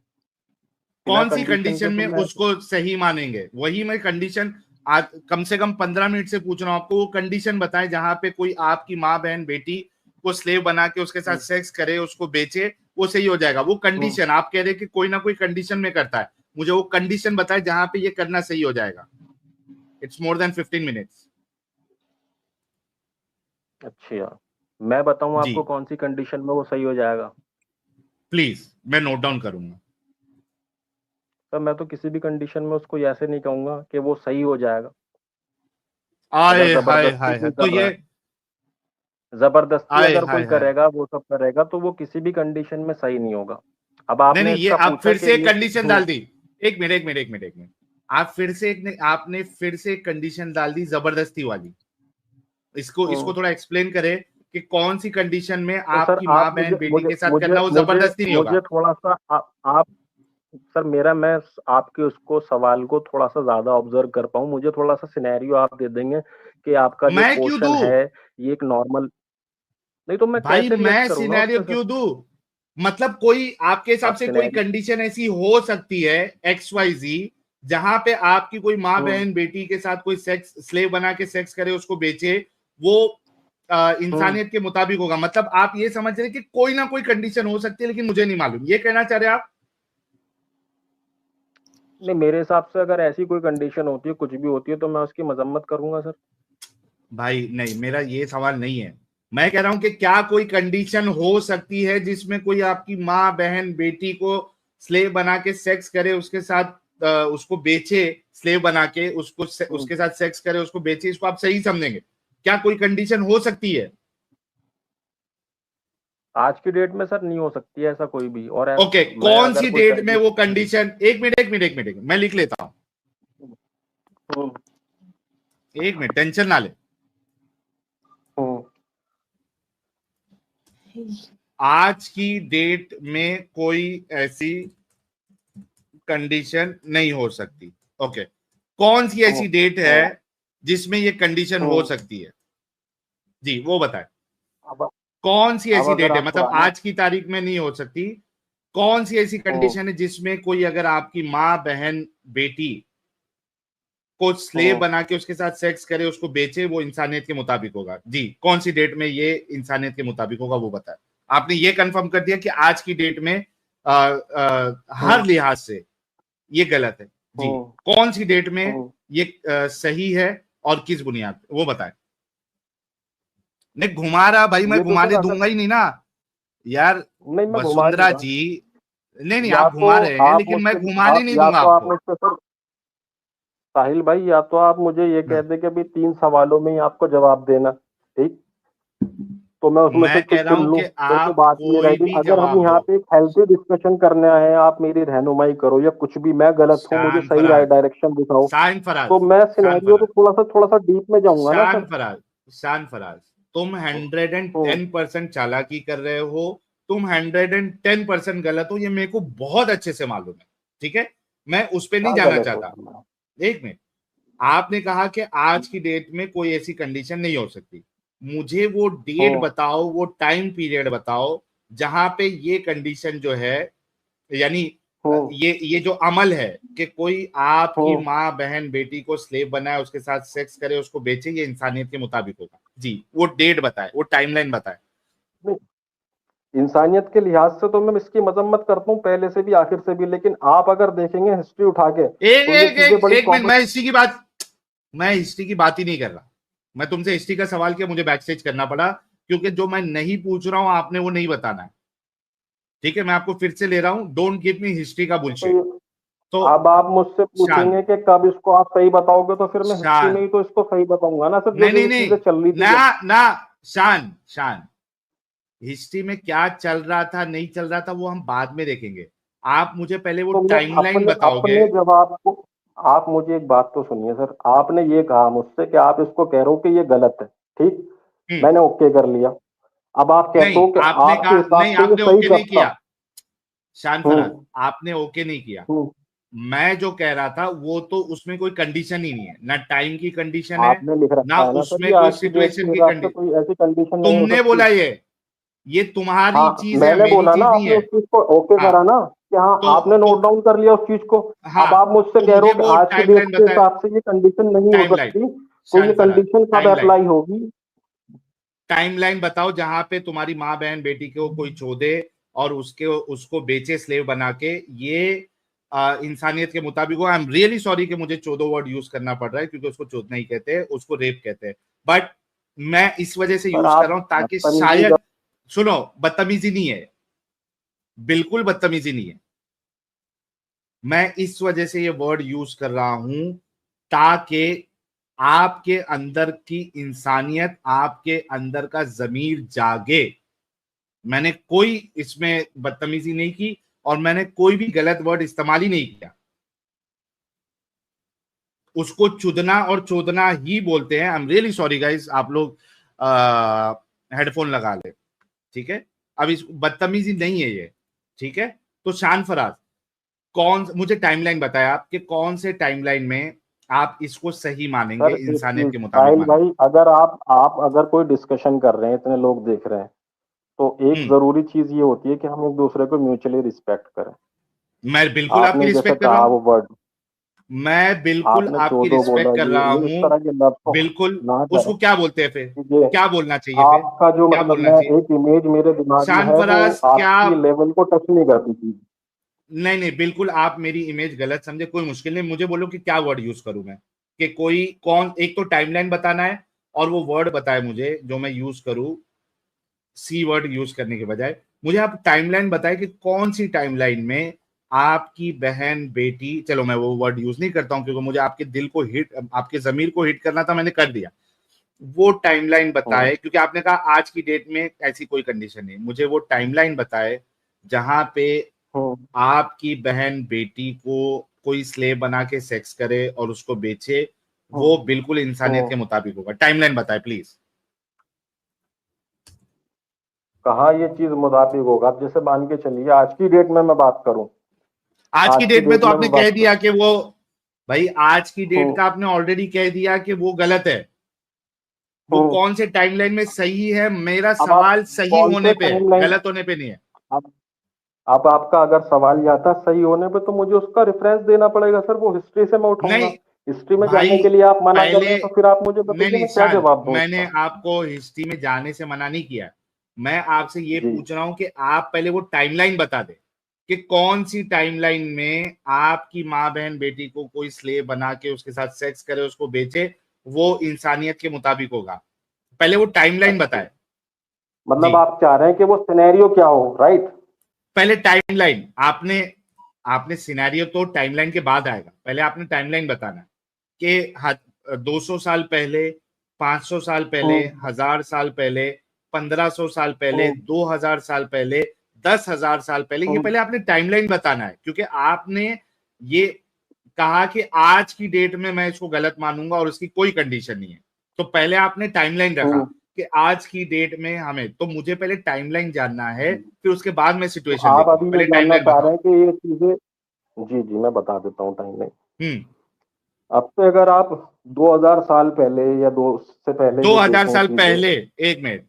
बिना कौन सी कंडीशन कंडीशन के में तो मैं उसको सही मानेंगे, वही मैं कंडीशन आज कम से कम 15 मिनट से पूछ रहा हूं आपको। वो कंडीशन बताएं जहां पे कोई आपकी माँ बहन बेटी को स्लेव बना के उसके साथ सेक्स करे, उसको बेचे, वो सही हो जाएगा। वो कंडीशन आप कह रहे हैं कि कोई ना कोई कंडीशन में करता है, मुझे वो कंडीशन बताए जहां पे ये करना सही हो जाएगा। It's more than 15 minutes. अच्छा, मैं बताऊं जी आपको कौन सी कंडीशन में वो सही हो जाएगा? प्लीज, मैं नोट डाउन करूंगा। सर मैं तो किसी भी कंडीशन में उसको ऐसे नहीं कहूंगा कि वो सही हो जाएगा। अगर आए हाय जबरदस्ती हाय हाय, कोई तो कर रहा ये है, जबरदस्ती आए अगर हाय कोई हाय, करेगा, वो सब करेगा, तो वो किसी भी कंडीशन में सही नहीं होगा। अब नहीं आपने नहीं, ये इसका आप पूछा फिर कि से ये कंडीशन डाल दी। एक मिनट एक मिनट एक मिनट एक मिनट, आप फिर से आपने फिर से कंडीशन डाल दी जबरदस्ती वाली। इसको इसको थोड़ा एक्सप्लेन करें कि कौन सी कंडीशन में तो सर आपकी माँ आप बहन मुझे बेटी मुझे के साथ मुझे करना वो मुझे जबरदस्ती नहीं होगा। मुझे थोड़ा सा आप सर मेरा मैं आपके उसको सवाल को थोड़ा सा ज्यादा ऑब्जर्व कर पाऊँ, मुझे थोड़ा सा सिनेरियो आप दे देंगे कि आपका जो मैं क्यों क्वेश्चन दूं है ये एक नॉर्मल, नहीं तो मैं भाई, कैसे रिएक्ट मैं करूंगा उस सिनेरियो पे सर? क्यों दूं? मतलब कोई आपके हिसाब आप से कोई सिनेरियो कंडीशन ऐसी हो सकती है XYZ जहां पे आपकी कोई माँ हम्म बहन बेटी के साथ कोई सेक्स स्लेव बना के सेक्स करे, उसको बेचे, वो हम्म इंसानियत के मुताबिक होगा। मतलब आप ये समझ रहे हैं कि कोई ना कोई कंडीशन हो सकती है लेकिन मुझे नहीं मालूम, ये कहना चाह रहे हैं आप? नहीं मेरे हिसाब से अगर ऐसी कोई कंडीशन होती है, कुछ भी होती है, तो मैं उसकी मजम्मत करूंगा सर। भाई नहीं, मेरा ये सवाल नहीं है। मैं कह रहा हूं कि क्या कोई कंडीशन हो सकती है जिसमें कोई आपकी माँ बहन बेटी को स्लेव बना के सेक्स करे, उसके साथ उसको बेचे, स्लेव बना के उसको हम्म, उसके साथ सेक्स करे, उसको बेचे, इसको आप सही समझेंगे? क्या कोई कंडीशन हो सकती है? आज की डेट में सर नहीं हो सकती है ऐसा कोई भी, और ओके, मैं कौन अगर सी कोई डेट में वो कंडीशन कंडीशन, एक मिनट एक मिनट एक मिनट एक मिनट, मैं लिख लेता हूं, एक मिनट टेंशन ना ले। आज की डेट में कोई ऐसी कंडीशन नहीं हो सकती। ओके, कौन सी ऐसी डेट है जिसमें ये कंडीशन हो सकती है? जी वो बताएं, अब कौन सी अब ऐसी अगर डेट है, आप मतलब पुराना आज की तारीख में नहीं हो सकती। कौन सी ऐसी कंडीशन है जिसमें कोई अगर आपकी माँ बहन बेटी को स्लेव बना के उसके साथ सेक्स करे, उसको बेचे, वो इंसानियत के मुताबिक होगा? जी कौन सी डेट में ये इंसानियत के मुताबिक होगा वो बताएं। आपने ये कंफर्म कर दिया कि आज की डेट में हर लिहाज से ये गलत है। जी कौन सी डेट में ये सही है और किस बुनियाद पे, वो बताएं। नहीं घुमा रहा भाई, मैं ये तो सर घुमाने अगर दूंगा ही नहीं ना यार। नहीं मैं घुमा नहीं वसुंधरा रहा, जी, नहीं नहीं या आप तो घुमा रहे हैं आप लेकिन मैं मुझसे घुमाने आप नहीं या दूंगा तो आप आपको। मुझसे सर साहिल भाई, या तो आप मुझे ये कह हाँ, दे कि अभी 3 सवालों में ही आपको जवाब देना, ठीक, तो मैं उसमें से मैं कह कुछ रहा चुन हूं लूं, कि मेरे को आप बात में कोई रेडी। भी अगर हम जवाब यहाँ दो। पे एक हेल्थी डिस्कशन करना है, आप मेरी रहनुमाई करो, या कुछ भी, मैं गलत हूँ, मुझे शान सही फराज, डायरेक्शन दिखाओ, शान फराज, तो मैं शान सिनेरियो फराज, तो थोड़ा सा डीप में जाऊंगा ना शान सर। फराज, शान फराज, तुम हम्म 110% चालाकी कर रहे हो, तुम 110% गलत हो, ये मेरे को बहुत अच्छे से मालूम है। ठीक है, मैं उस पर नहीं क्या जाना गलत हो चाहता। सर मैं? एक मिनट, आपने कहा कि आज की डेट में कोई ऐसी कंडीशन नहीं हो सकती, मुझे वो डेट हम्म बताओ, वो टाइम पीरियड बताओ जहां पे ये कंडीशन जो है, यानी हम्म ये जो अमल है कि कोई आपकी हम्म माँ बहन बेटी को स्लेव बनाए, उसके साथ सेक्स करे, उसको बेचे, ये इंसानियत के मुताबिक होगा। जी वो डेट बताए, वो टाइमलाइन बताए। नहीं, इंसानियत के लिहाज से तो मैं इसकी मजम्मत करता हूँ पहले से भी आखिर से भी, लेकिन आप अगर देखेंगे हिस्ट्री उठा के, एक तो ये एक चीजें एक बड़ी एक मिनट, कॉमन। मैं हिस्ट्री की बात ही नहीं कर रहा। मैं तुमसे हिस्ट्री का सवाल किया, मुझे बैक स्टेज करना पड़ा क्योंकि जो मैं नहीं पूछ रहा हूं आपने वो नहीं बताना है। ठीक है, मैं आपको फिर से ले रहा हूं, डोंट गिव मी हिस्ट्री का बुलशिट। तो तो अब आप मुझसे शान, पूछेंगे कि कब इसको आप सही बताओगे, तो फिर मैं हिस्ट्री में शान, ही तो इसको सही बताऊंगा ना सर, जो नहीं जो नहीं ये नहीं, चीजें चल रही थी ना जब। ना, शान शान, हिस्ट्री में क्या चल रहा था नहीं चल रहा था वो हम बाद में देखेंगे। आप मुझे पहले वो तो मैं टाइमलाइन अपने बताओगे। अपने जवाब को, आप मुझे एक बात तो सुनिए सर, आपने ये कहा मुझसे कि आप इसको कह रहे हो कि ये गलत है, ठीक, हम्म मैंने ओके कर लिया। अब आप कहते हो नहीं कि आपने आपके कहा, हिसाब नहीं से ये आपने सही ओके नहीं करता। किया शान फराज, हम्म आपने ओके नहीं किया। हम्म मैं जो कह रहा था वो तो उसमें कोई कंडीशन ही नहीं है, ना टाइम की कंडीशन है, आपने लिख ना रखा है ना सर, उसमें ये कोई आज की डेट के सिचुएशन की हिसाब से कंडीशन। कोई ऐसी कंडीशन नहीं हो तुमने सकती। बोला ये तुम्हारी हाँ, चीज है, मैंने मेरी बोला ना, चीज नहीं आपने है। उस चीज को ओके हाँ करा ना, कि हाँ आपने तो नोट डाउन कर लिया उस चीज को। अब हाँ आप मुझसे तो कह रहे मुझे हो कि वो आज की डेट टाइमलाइन के बताए, हिसाब से ये कंडीशन नहीं हो टाइमलाइन सकती, तो ये शान फराज, कंडीशन कब टाइमलाइन अप्लाई होगी? टाइमलाइन बताओ जहां पे तुम्हारी माँ बहन बेटी को कोई चोदे और उसको बेचे स्लेव बना के। ये इंसानियत के मुताबिक हो। आई एम रियली सॉरी कि मुझे चोदो वर्ड यूज करना पड़ रहा है, क्योंकि उसको चोदना ही कहते हैं, उसको रेप कहते हैं। बट मैं इस वजह से पर यूज कर आप रहा हूं ताकि बदतमीजी शायद, सुनो, बदतमीजी नहीं है, बिल्कुल बदतमीजी नहीं है। मैं इस वजह से ये वर्ड यूज कर रहा हूं ताकि आपके अंदर की इंसानियत, आपके अंदर का जमीर जागे। मैंने कोई इसमें बदतमीजी नहीं की और मैंने कोई भी गलत वर्ड इस्तेमाल ही नहीं किया। उसको चुदना और चोदना ही बोलते हैं। आई एम रियली सॉरी गाइस, आप लोग हेडफोन लगा ले, ठीक है। अब इस बदतमीजी नहीं है ये, ठीक है। तो शान फराज, मुझे टाइमलाइन बताया आप कि कौन से टाइमलाइन में आप इसको सही मानेंगे, सर एक इंसानियत चीज के मुताबिक साहिल मानेंगे। भाई, अगर आप अगर कोई डिस्कशन कर रहे हैं, इतने लोग देख रहे हैं, तो एक हम्म जरूरी चीज ये होती है कि हम एक दूसरे को म्यूचुअली रिस्पेक्ट करें। मैं बिल्कुल आपकी आपने जैसे रिस्पेक्ट कर रहा कहा हूं, वो वर्ड, मैं बिल्कुल आपने आपकी चोदो बोला, रिस्पेक्ट कर रहा ये इस हूं। तरह के लफ्ज को बिल्कुल। ना करें। उसको क्या बोलते हैं फिर, ठीक है, क्या बोलना चाहिए फिर, आपका जो क्या मतलब, बोलना मैं चाहिए? एक इमेज मेरे दिमाग में शान है, वो फराज क्या, आपकी लेवल को टच नहीं करती थी। नहीं नहीं बिल्कुल आप मेरी इमेज गलत समझे, कोई मुश्किल नहीं। मुझे बोलो कि क्या वर्ड यूज करूं मैं, कि कोई कौन, एक तो टाइमलाइन बताना है और वो वर्ड बताए मुझे जो मैं यूज करूं, सी वर्ड यूज करने के बजाय। मुझे आप टाइमलाइन बताए कि कौन सी टाइमलाइन में आपकी बहन बेटी, चलो मैं वो वर्ड यूज नहीं करता हूं क्योंकि मुझे आपके दिल को हिट, आपके जमीर को हिट करना था, मैंने कर दिया। वो टाइमलाइन हम्म बताए, क्योंकि आपने कहा आज की डेट में ऐसी कोई कंडीशन नहीं, मुझे वो टाइमलाइन बताए जहां पे हम्म आपकी बहन बेटी को कोई स्लेव बना के सेक्स करे और उसको बेचे, हम्म वो बिल्कुल इंसानियत हम्म। के मुताबिक होगा। टाइमलाइन बताए प्लीज। कहाँ ये चीज मुताबिक होगा? आप जैसे मान के चलिए, आज की डेट में मैं बात करूं, आज की आज की डेट में डेट तो में आपने मैं कह बात दिया कि वो, भाई आज की डेट हूँ का आपने ऑलरेडी कह दिया कि वो गलत है। वो कौन से टाइमलाइन में सही है, मेरा अब आप सवाल सही कौन होने से पे है, टाइमलाइन, गलत होने पे नहीं है। अब अब आपका अगर सवाल ये आता सही होने पे, तो मुझे उसका रेफरेंस देना पड़ेगा सर, वो हिस्ट्री से मैं उठाऊंगा। नहीं हिस्ट्री में भाई, जाने के लिए आप मना कर रहे पहले, हैं, तो फिर आप मुझे नहीं बताइए नहीं मैं क्या शान, जवाब दूं मैंने उसका। आपको हिस्ट्री में जाने से मना नहीं किया। मैं आपसे ये जी, पूछ रहा हूं कि आप पहले वो टाइमलाइन बता दे कि कौन सी टाइमलाइन में आपकी माँ बहन बेटी को कोई स्लेव बना के उसके साथ सेक्स करे, उसको बेचे, वो इंसानियत के मुताबिक होगा। पहले वो टाइमलाइन अच्छा, बताए। जी, मतलब आप चाह रहे हैं कि वो सिनेरियो क्या हो, राइट? पहले टाइमलाइन, आपने आपने सिनेरियो तो टाइमलाइन के बाद आएगा, पहले आपने टाइमलाइन बताना कि 200 साल पहले, 500 साल पहले, हम्म 1000 साल पहले, 1500 साल पहले, हम्म 2000 साल पहले, 10,000 साल पहले, ये हम्म पहले आपने टाइमलाइन बताना है। क्योंकि आपने ये कहा कि आज की डेट में मैं इसको गलत मानूंगा और उसकी कोई कंडीशन नहीं है, तो पहले आपने टाइमलाइन रखा हम्म। कि आज की डेट में हमें, तो मुझे पहले टाइमलाइन जानना है, फिर उसके बाद मैं तो सिचुएशन आप देखूंगा। अभी ये पहले जानना टाइमलाइन चाह रहे बताओ। हैं कि ये चीजें, जी जी मैं बता देता हूँ टाइमलाइन। हम्म। अब से अगर आप 2000 साल पहले या दो से पहले दो की हजार देखें साल चीजें। पहले, एक मिनट,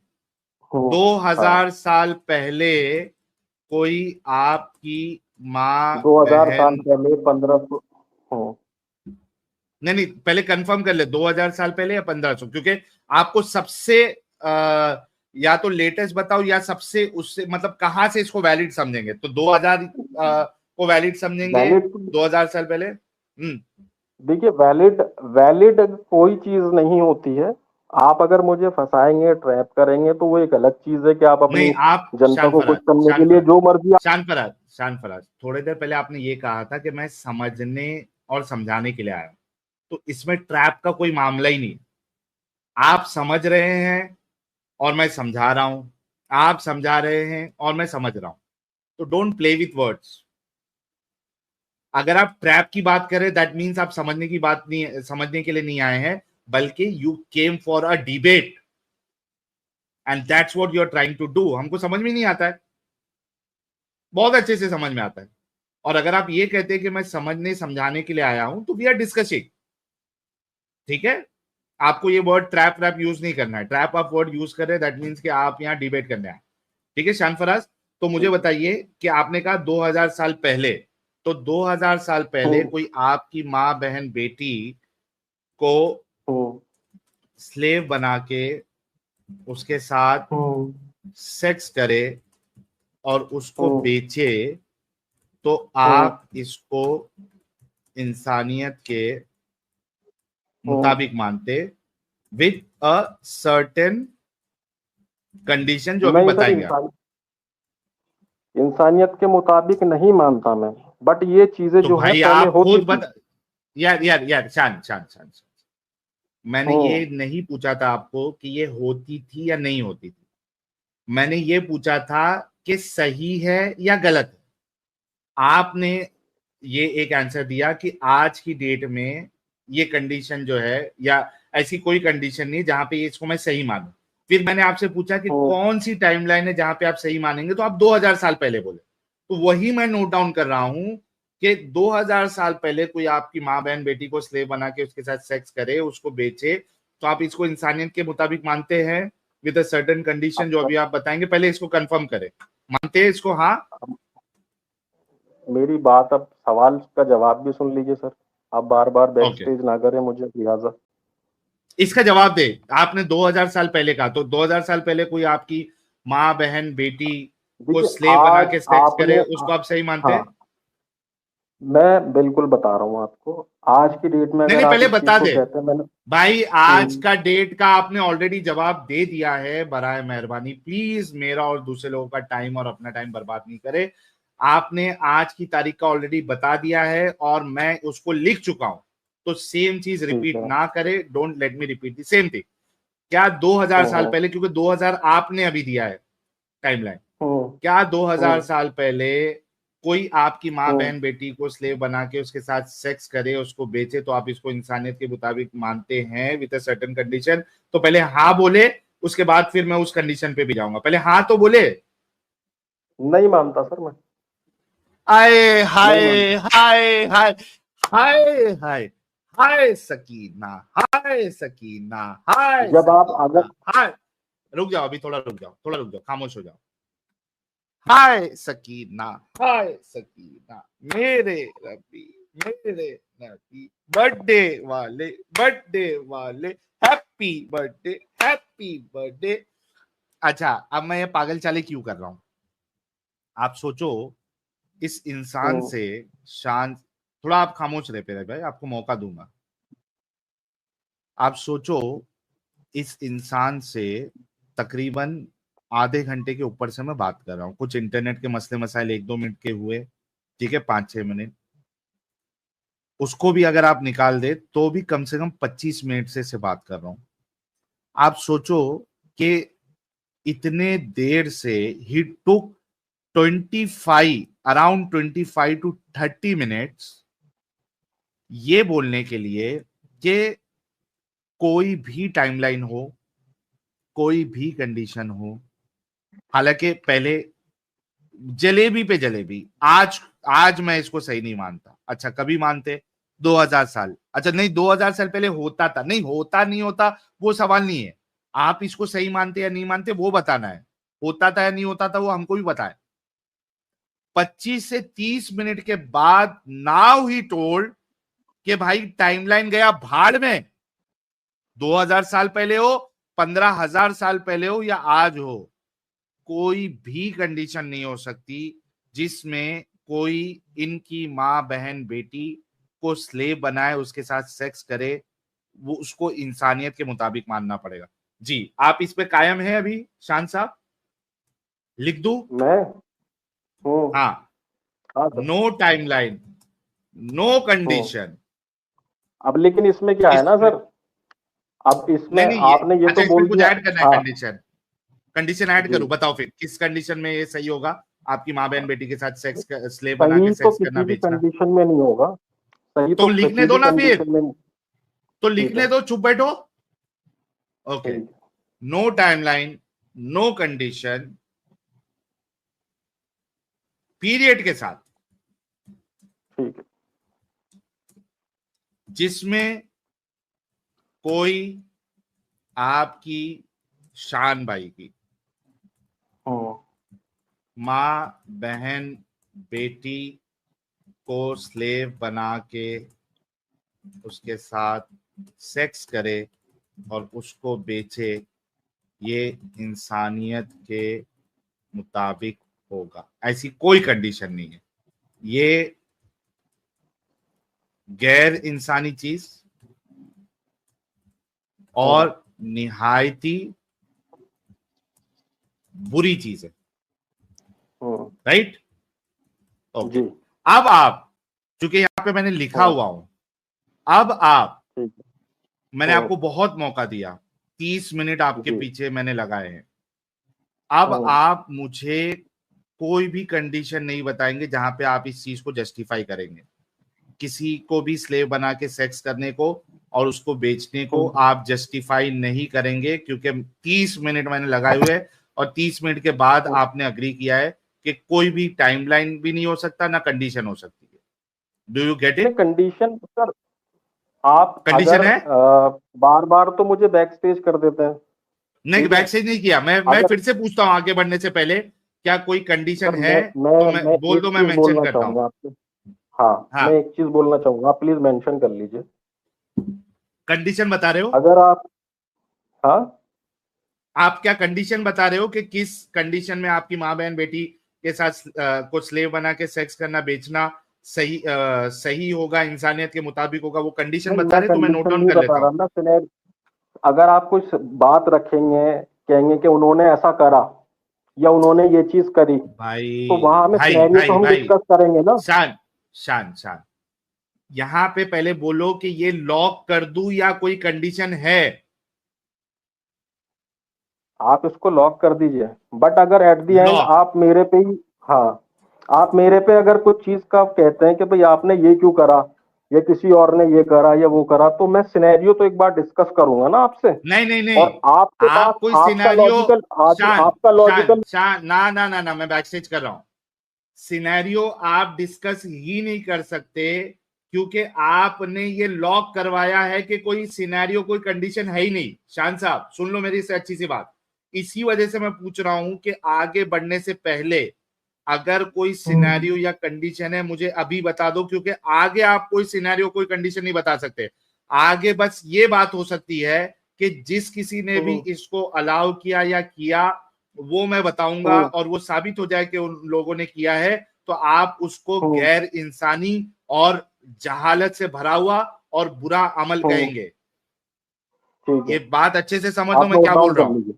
हम्म, दो हाँ, हजार साल पहले कोई आपकी माँ 2000 साल बहन, पहले 1500। हम्म नहीं नहीं पहले कंफर्म कर ले, 2000 साल पहले या 1500, क्योंकि आपको सबसे या तो लेटेस्ट बताओ या सबसे उससे, मतलब कहाँ से इसको वैलिड समझेंगे, तो 2000 को वैलिड समझेंगे, वैलिड, 2000 साल पहले। देखिए वैलिड, वैलिड कोई चीज नहीं होती है। आप अगर मुझे फंसाएंगे, ट्रैप करेंगे, तो वो एक अलग चीज है कि आप नहीं अपनी आप जनता को खुश करने के लिए जो मर्जी शान फराज, थोड़ी देर पहले आपने ये कहा था कि मैं समझने और समझाने के लिए आया हूं, तो इसमें ट्रैप का कोई मामला ही नहीं। आप समझ रहे हैं और मैं समझा रहा हूं, आप समझा रहे हैं और मैं समझ रहा हूं, तो डोंट प्ले विथ वर्ड्स। अगर आप ट्रैप की बात करें, दैट मीन्स आप समझने की बात नहीं, समझने के लिए नहीं आए हैं, बल्कि you came for a debate. And that's what you are trying to do. हमको समझ में नहीं आता है, बहुत अच्छे से समझ में आता है। और अगर आप ये कहते हैं कि मैं समझने समझाने के लिए आया हूं, तो वी आर डिस्कसिंग, ठीक है। आपको ये वर्ड ट्रैप व्रैप यूज नहीं करना है। ट्रैप आप वर्ड यूज कर रहे हैं, दैट मीन्स कि आप यहाँ डिबेट करने आए, ठीक है। शानफराज, तो मुझे बताइए कि आपने कहा 2000 साल पहले, तो 2000 साल पहले कोई आपकी माँ बहन बेटी को स्लेव बना के उसके साथ सेक्स करे और उसको बेचे, तो आप इसको इंसानियत के मुताबिक मानते, विद अ सर्टेन कंडीशन जो अभी नहीं सर, बताएंगे। इंसानियत के मुताबिक नहीं मानता मैं, बट ये चीजें तो जो है भाई पहले आप होती खुद थी। यार शांत शांत शांत। मैंने ये नहीं पूछा था आपको कि ये होती थी या नहीं होती थी, मैंने ये पूछा था कि सही है या गलत है। आपने ये एक आंसर दिया कि आज की डेट में ये कंडीशन जो है, या ऐसी कोई कंडीशन नहीं जहां पे इसको मैं सही मानूं। फिर मैंने आपसे पूछा कि कौन सी टाइमलाइन है जहां पे आप सही मानेंगे, तो आप 2000 साल पहले बोले। तो वही मैं नोट डाउन कर रहा हूं कि 2000 साल पहले कोई आपकी माँ बहन बेटी को स्लेव बना के उसके साथ सेक्स करे, उसको बेचे, तो आप इसको इंसानियत के मुताबिक मानते हैं विद अ सर्टेन कंडीशन जो अभी आप बताएंगे। पहले इसको कंफर्म करें, मानते हैं इसको? हाँ, मेरी बात, अब सवाल का जवाब भी सुन लीजिए सर। आप बार बार बैक स्टेज ना करें मुझे, लिहाजा इसका जवाब दे। आपने 2000 साल पहले कहा, तो 2000 साल पहले कोई आपकी माँ बहन बेटी को देखिए, स्लेव बना आज के सेक्स करे, आपने उसको आप सही मानते हैं? हाँ, मैं बिल्कुल बता रहा हूँ आपको। आज की डेट में नहीं अगर नहीं, आप पहले इस चीज बता को दे कहते हैं, मैंने भाई। आज का डेट का आपने ऑलरेडी जवाब दे दिया है। बराए मेहरबानी प्लीज मेरा और दूसरे लोगों का टाइम और अपना टाइम बर्बाद नहीं करे। आपने आज की तारीख का ऑलरेडी बता दिया है और मैं उसको लिख चुका हूं, तो सेम चीज रिपीट ना करे। Don't let me repeat the same thing. क्या 2000 साल पहले, क्योंकि 2000 आपने अभी दिया है टाइमलाइन, क्या 2000 साल पहले कोई आपकी माँ बहन बेटी को स्लेव बना के उसके साथ सेक्स करे, उसको बेचे, तो आप इसको इंसानियत के मुताबिक मानते हैं विद अ सर्टेन कंडीशन? तो पहले हाँ बोले, उसके बाद फिर मैं उस कंडीशन पे भी जाऊंगा। पहले हाँ तो बोले। नहीं मानता सर मैं। आए हाय हाय हाय हाय हाय हाय सकीना, हाय सकीना, हाय जब आप अगर हाय। रुक जाओ, अभी थोड़ा रुक जाओ, थोड़ा रुक जाओ, खामोश हो जाओ। हाय सकीना, हाय सकीना, मेरे रबी, मेरे नबी, बर्थडे वाले हैप्पी बर्थडे, हैप्पी बर्थडे। अच्छा, अब मैं ये पागल चाले क्यों कर रहा हूं? आप सोचो, इस इंसान से शांत, थोड़ा आप खामोश रहे पेरे भाई, आपको मौका दूंगा। आप सोचो, इस इंसान से तकरीबन आधे घंटे के ऊपर से मैं बात कर रहा हूँ। कुछ इंटरनेट के मसले मसाइल 1-2 मिनट के हुए, ठीक है, 5-6 मिनट। उसको भी अगर आप निकाल दे तो भी कम से कम 25 मिनट से बात कर रहा हूं। आप सोचो कि इतने देर से ही टुक 25 अराउंड 25 to 30 मिनट्स ये बोलने के लिए कि कोई भी टाइमलाइन हो, कोई भी कंडीशन हो। हालांकि पहले जलेबी पे जलेबी, आज मैं इसको सही नहीं मानता। अच्छा, कभी मानते? 2000 साल। अच्छा नहीं, 2000 साल पहले होता था, नहीं होता नहीं होता वो सवाल नहीं है। आप इसको सही मानते या नहीं मानते वो बताना है। होता था या नहीं होता था वो हमको भी बताए। 25 से 30 मिनट के बाद नाउ ही टोल्ड कि भाई टाइमलाइन गया भाड़ में। 2000 साल पहले हो, 15,000 साल पहले हो या आज हो, कोई भी कंडीशन नहीं हो सकती जिसमें कोई इनकी माँ बहन बेटी को स्लेव बनाए, उसके साथ सेक्स करे। वो उसको इंसानियत के मुताबिक मानना पड़ेगा। जी, आप इस पे कायम है अभी शान साहब? लिख दूं? मैं हाँ, नो टाइमलाइन, नो कंडीशन। अब लेकिन इसमें क्या है ना सर, अब इसमें नहीं नहीं, आपने ये अच्छा तो इसमें बोल कुछ दिया। ऐड करना है हाँ कंडीशन ऐड जी, करूं? बताओ फिर किस कंडीशन में ये सही होगा, आपकी माँ बहन बेटी के साथ सेक्स, स्लेव बना के सही तो सेक्स करना, किसी भी बेचना? कंडीशन में नहीं होगा। सही तो तो लिखने किसी दो भी ना फिर, कंडीशन में। तो ठीक लिखने है, दो, चुप बैठो। ओके, ठीक। No timeline, no condition, period के साथ, ठीक है। जिसमें कोई आपकी शान भाई की, माँ, बहन, बेटी को स्लेव बना के उसके साथ सेक्स करे और उसको बेचे, ये इंसानियत के मुताबिक होगा। ऐसी कोई कंडीशन नहीं है। ये गैर इंसानी चीज और निहायती बुरी चीज है। राइट? ओके। जी, अब आप, चूंकि यहाँ पे मैंने लिखा हुआ हूं, अब आप, ठीक है। मैंने आपको बहुत मौका दिया, 30 मिनट आपके जी। पीछे मैंने लगाए हैं। अब आप मुझे कोई भी कंडीशन नहीं बताएंगे जहां पे आप इस चीज को जस्टिफाई करेंगे। किसी को भी स्लेव बना के सेक्स करने को और उसको बेचने को आप जस्टिफाई नहीं करेंगे, क्योंकि 30 मिनट मैंने लगाए हुए हैं और 30 मिनट के बाद आपने अग्री किया है कि कोई भी टाइमलाइन भी नहीं हो सकता, ना कंडीशन हो सकती है। Do you get it? Condition sir, आप कंडीशन अगर है? बार बार तो मुझे बैक स्टेज कर देते हैं। नहीं, बैक स्टेज नहीं किया। मैं अगर फिर से पूछता हूं आगे बढ़ने से पहले, क्या कोई कंडीशन सर, है? तो मैं बोल एक दो, मैं चीज मेंशन बोलना करता हूं। चाहूंगा आपसे। हाँ, हाँ, मैं एक चीज बोलना चाहूंगा, आप प्लीज मेंशन कर लीजिए। कंडीशन बता रहे हो? अगर आप, हाँ, आप क्या कंडीशन बता रहे हो कि किस कंडीशन में आपकी माँ, बहन, बेटी के साथ को स्लेव बना के सेक्स करना, बेचना सही होगा, इंसानियत के मुताबिक होगा? वो कंडीशन नहीं, बता मैं रहे, तो मैं नोट कंडीशन डाउन नहीं कर बता लेता रहा, हूँ। मैं सिनेरियो, अगर आप कुछ बात रखेंगे, कहेंगे कि उन्होंने ऐसा करा या उन्होंने ये चीज करी, तो भाई वहां में भाई सिनेरियो तो भाई हम भाई, डिस्कस करेंगे ना। शान शान शान, यहाँ पे पहले बोलो कि ये लॉक कर दूं या कोई कंडीशन है? आप इसको लॉक कर दीजिए, बट अगर एट दी एंड लॉक। आप मेरे पे ही, हाँ, आप मेरे पे अगर कुछ चीज का कहते हैं कि भाई आपने ये क्यों करा या किसी और ने ये करा या वो करा, तो मैं सिनेरियो तो एक बार डिस्कस करूंगा ना आपसे। नहीं नहीं नहीं, और आपके पास आप कोई आपका सिनेरियो, लॉजिकल, शान आपका शान लॉजिकल, शान, ना ना ना ना, मैं बैकस्टेज कर रहा हूं। सिनेरियो आप डिस्कस ही नहीं कर सकते, क्योंकि आपने ये लॉक करवाया है कि कोई सिनेरियो, कोई कंडीशन है ही नहीं। शान साहब सुन लो मेरी से अच्छी सी बात, इसी वजह से मैं पूछ रहा हूं कि आगे बढ़ने से पहले अगर कोई सिनेरियो या कंडीशन है मुझे अभी बता दो, क्योंकि आगे आप कोई सिनेरियो, कोई कंडीशन नहीं बता सकते। आगे बस ये बात हो सकती है कि जिस किसी ने भी इसको अलाउ किया या किया, वो मैं बताऊंगा और वो साबित हो जाए कि उन लोगों ने किया है, तो आप उसको गैर इंसानी और जहालत से भरा हुआ और बुरा अमल कहेंगे। ठीक है, ये बात अच्छे से समझ लो आप मैं नोट क्या डाउन बोल रहा कर हूं। लीजिए।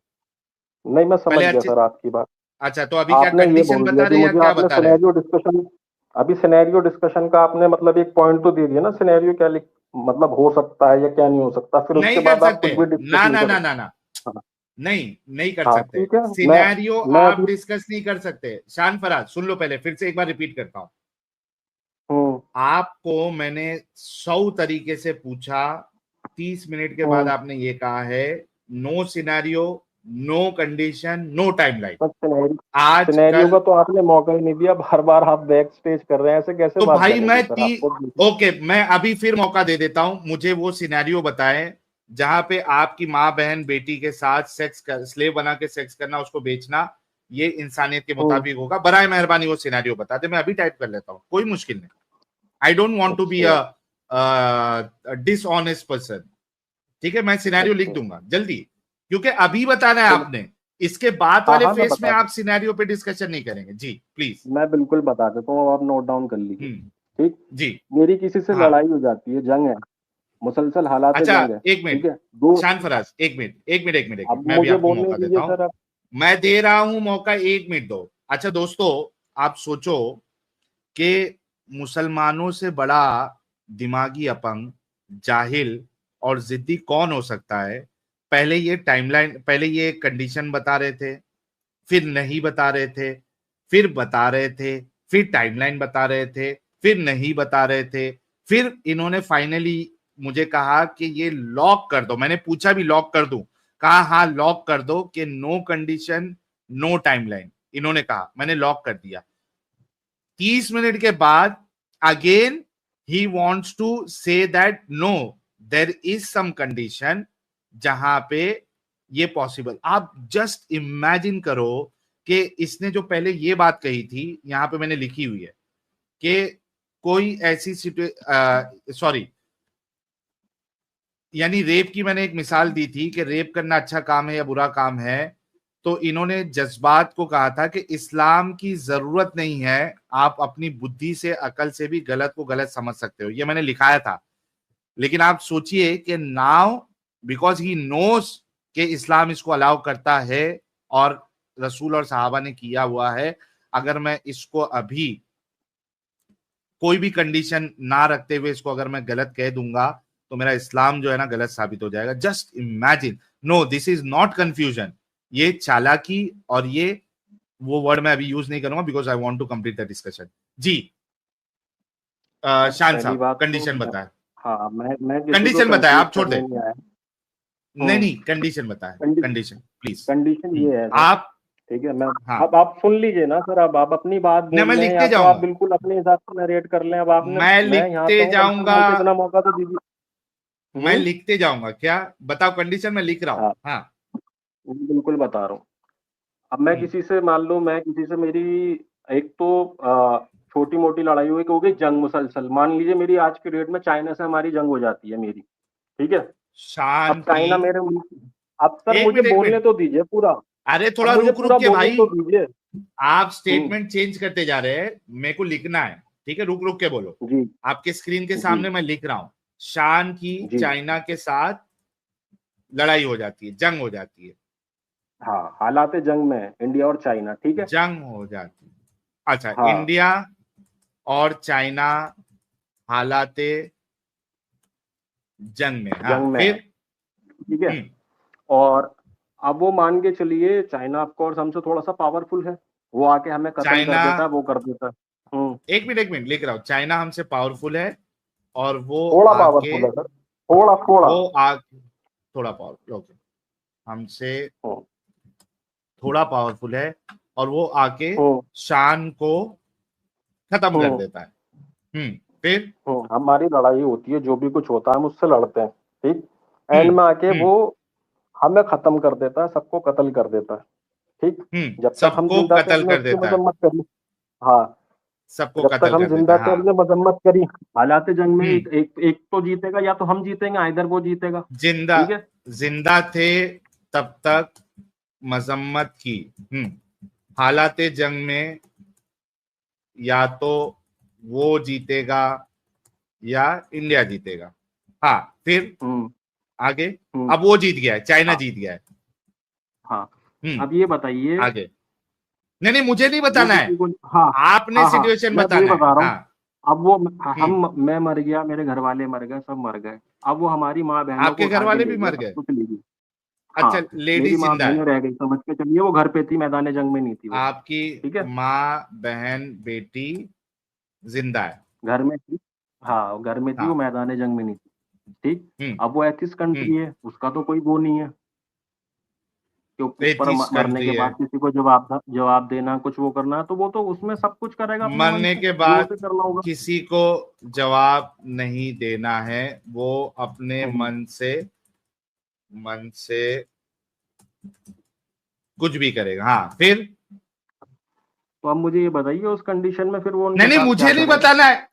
नहीं, मैं समझ पहले गया अच्छे, सर आपकी बात। अच्छा तो अभी क्या आपने ये कंडीशन बोल दिया बता कि रहे हैं या मुझे, क्या आपने बता रहे हैं? सिनेरियो डिस्कशन, अभी सिनेरियो डिस्कशन का आपने मतलब एक पॉइंट तो दे दिया ना, सिनेरियो क्या मतलब हो सकता है या क्या नहीं हो सकता, फिर उसके नहीं कर बाद आप सकते, कुछ भी डिस्कस ना नहीं ना ना करो। ना ना, हाँ, नहीं नहीं कर हाँ, सकते। ठीक है। सिनेरियो मैं आप अभी, डिस्कस नहीं कर सकते। शान फराज सुन लो, पहले फिर से एक बार रिपीट करता हूं। हम्म, आपको मैंने 100 तरीके से पूछा, 30 मिनट के बाद आपने ये कहा है no scenario, no condition, no timeline. Scenario आजकल का तो आपने मौका ही नहीं दिया, बार बार आप बैक स्टेज कर रहे हैं, ऐसे कैसे तो बात भाई बनेगी सर आपको। ओके, मैं अभी फिर मौका दे देता हूं, मुझे वो सिनेरियो बताएं जहां पे आपकी माँ, बहन, बेटी के साथ सेक्स कर, स्लेव बना के सेक्स करना, उसको बेचना, ये इंसानियत के मुताबिक होगा। बराए मेहरबानी वो सिनेरियो बता दे, मैं अभी टाइप कर लेता हूं, कोई मुश्किल नहीं। I don't want to be a dishonest person. ठीक है, मैं सिनेरियो लिख दूंगा जल्दी, क्योंकि अभी बताना है आपने। इसके बाद हाँ वाले हाँ, मैं फेस में बता आप दूँ, सिनेरियो पे डिस्कशन नहीं करेंगे। जी प्लीज। मैं बिल्कुल बता देता हूँ, आप नोट डाउन कर लीजिए। ठीक, जी मेरी किसी से हाँ। लड़ाई हो जाती है, जंग है, मुसलसल हालात अच्छा जंग है, एक ठीक मिनट, है, दो, शान फराज एक मिनट एक मिनट एक मिनट एक अब मिनट, मैं भी मुझे आपको बोलने मौका देता दीजिए हूं। सर। आप, मैं दे रहा हूं मौका, 1 मिनट दो। अच्छा दोस्तों, आप सोचो कि मुसलमानों से बड़ा दिमागी अपंग, जाहिल और जिद्दी कौन हो सकता है? पहले ये टाइमलाइन, पहले ये कंडीशन बता रहे थे, फिर नहीं बता रहे थे, फिर बता रहे थे, फिर टाइमलाइन बता रहे थे, फिर नहीं बता रहे थे, फिर इन्होंने फाइनली मुझे कहा कि ये लॉक कर दो। मैंने पूछा भी लॉक कर दूं, कहा हाँ लॉक कर दो कि नो कंडीशन नो टाइमलाइन, इन्होंने कहा, मैंने लॉक कर दिया। 30 मिनट के बाद again he wants to say that no there is some condition जहां पे ये पॉसिबल। आप जस्ट इमेजिन करो कि इसने जो पहले ये बात कही थी, यहां पे मैंने लिखी हुई है कि कोई ऐसी सॉरी, यानी रेप की मैंने एक मिसाल दी थी कि रेप करना अच्छा काम है या बुरा काम है, तो इन्होंने जज्बात को कहा था कि इस्लाम की जरूरत नहीं है, आप अपनी बुद्धि से अकल से भी गलत को गलत समझ सकते हो, ये मैंने लिखाया था। लेकिन आप सोचिए कि नाउ बिकॉज ही नोस कि इस्लाम इसको अलाउ करता है और रसूल और सहाबा ने किया हुआ है, अगर मैं इसको अभी कोई भी कंडीशन ना रखते हुए इसको अगर मैं गलत कह दूंगा तो मेरा इस्लाम जो है ना गलत साबित हो जाएगा। Just imagine, no this is not confusion, ये चालाकी, और ये वो वर्ड मैं अभी यूज नहीं करूंगा because I want to complete the discussion. जी शान साहब कंडीशन बताएं। हाँ, मैं कंडीशन बताएं, आप छोड़ दें। नहीं, कंडीशन बताएं, कंडीशन प्लीज। कंडीशन ये है आप, ठीक है, मैं हाँ, अब आप सुन लीजिए ना सर, अब आप अपनी बात बोल मैं रहे हैं लिखते या तो जाऊंगा, आप बिल्कुल अपने हिसाब से नरेट कर लें। अब आपने, मैं यहाँ लिखते पे हूँ, जाऊंगा, मुझे इतना मौका तो दीजिए। मैं लिखते जाऊंगा। क्या बताओ कंडीशन, मैं लिख रहा हूँ। हाँ बिल्कुल बता रहा हूँ। अब मैं किसी से, मान लो मैं किसी से, मेरी एक तो छोटी मोटी लड़ाई हुई, हो गई जंग मुसलसल, मान लीजिए मेरी आज की डेट में चाइना से हमारी जंग हो जाती है मेरी, ठीक है। अब चाइना मेरे, अब सर मुझे बोलने तो दीजिए पूरा, अरे थोड़ा मुझे रुक पूरा के बोलने भाई, तो दीजिए। आप स्टेटमेंट चेंज करते जा रहे हैं, मेरे को लिखना है, ठीक है, रुक के बोलो। जी, आपके स्क्रीन के सामने मैं लिख रहा हूँ, शान की चाइना के साथ लड़ाई हो जाती है, जंग हो जाती है। हाँ, हालात जंग में इंडिया और चाइना, ठीक है, जंग हो जाती है। अच्छा, हाँ, इंडिया और चाइना हालाते जंग में, हाँ, जंग में फिर ठीक है। और अब वो मान के चलिए, चाइना ऑफ कोर्स हमसे थोड़ा सा पावरफुल है, वो आके हमें कत्ल कर देता है, वो कर देता है। एक मिनट लिख रहा हूँ, चाइना हमसे पावरफुल है और वो थोड़ा पावरफुल है सर, थोड़ा थोड़ा पावरफुल, ओके, हमसे थोड़ा पावरफुल है और वो आके शान को खत्म कर देता है। फिर हमारी लड़ाई होती है, जो भी कुछ होता है हम उससे लड़ते हैं, ठीक, एंड में आके वो हमें खत्म कर देता है, सबको कत्ल कर देता है, ठीक। जब तक हम जिंदा थे हमने उसकी मजम्मत करी, हाँ, सबको जब तक हम जिंदा थे हमने मजम्मत करी। हालात जंग में एक तो जीतेगा, या तो हम जीतेंगे, इधर वो जीतेगा, जिंदा, ठीक है, जिंदा थे तब तक मजम्मत की। हालात जंग में या तो वो जीतेगा या इंडिया जीतेगा। हाँ, फिर आगे, अब वो जीत गया है, चाइना जीत गया है। हाँ, अब ये बताइए आगे, नहीं मुझे नहीं बताना है, हाँ, आपने सिचुएशन बताना है। बता रहा हूँ। अब वो मैं मर गया, मेरे घर वाले मर गए, सब मर गए। अब वो हमारी माँ बहनों आपके घर वाले भी मर गए? अच्छा, लेडी जिंदा है, रह गई, समझ के चलिए, वो घर पे थी, मैदान जंग में नहीं थी वो। आपकी माँ बहन बेटी जिंदा है, घर में थी, हाँ, घर में थी, वो मैदान जंग में नहीं थी, ठीक। अब वो एथिस्ट कंट्री है, उसका तो कोई वो नहीं है कि ऊपर मरने के बाद किसी को जवाब देना, कुछ वो करना, तो वो तो उसमें सब कुछ करेगा मरने के बाद किसी को जवाब नहीं देना है, वो अपने मन से कुछ भी करेगा। हाँ, फिर तो अब मुझे ये बताइए, उस कंडीशन में फिर वो नहीं मुझे नहीं बताना है।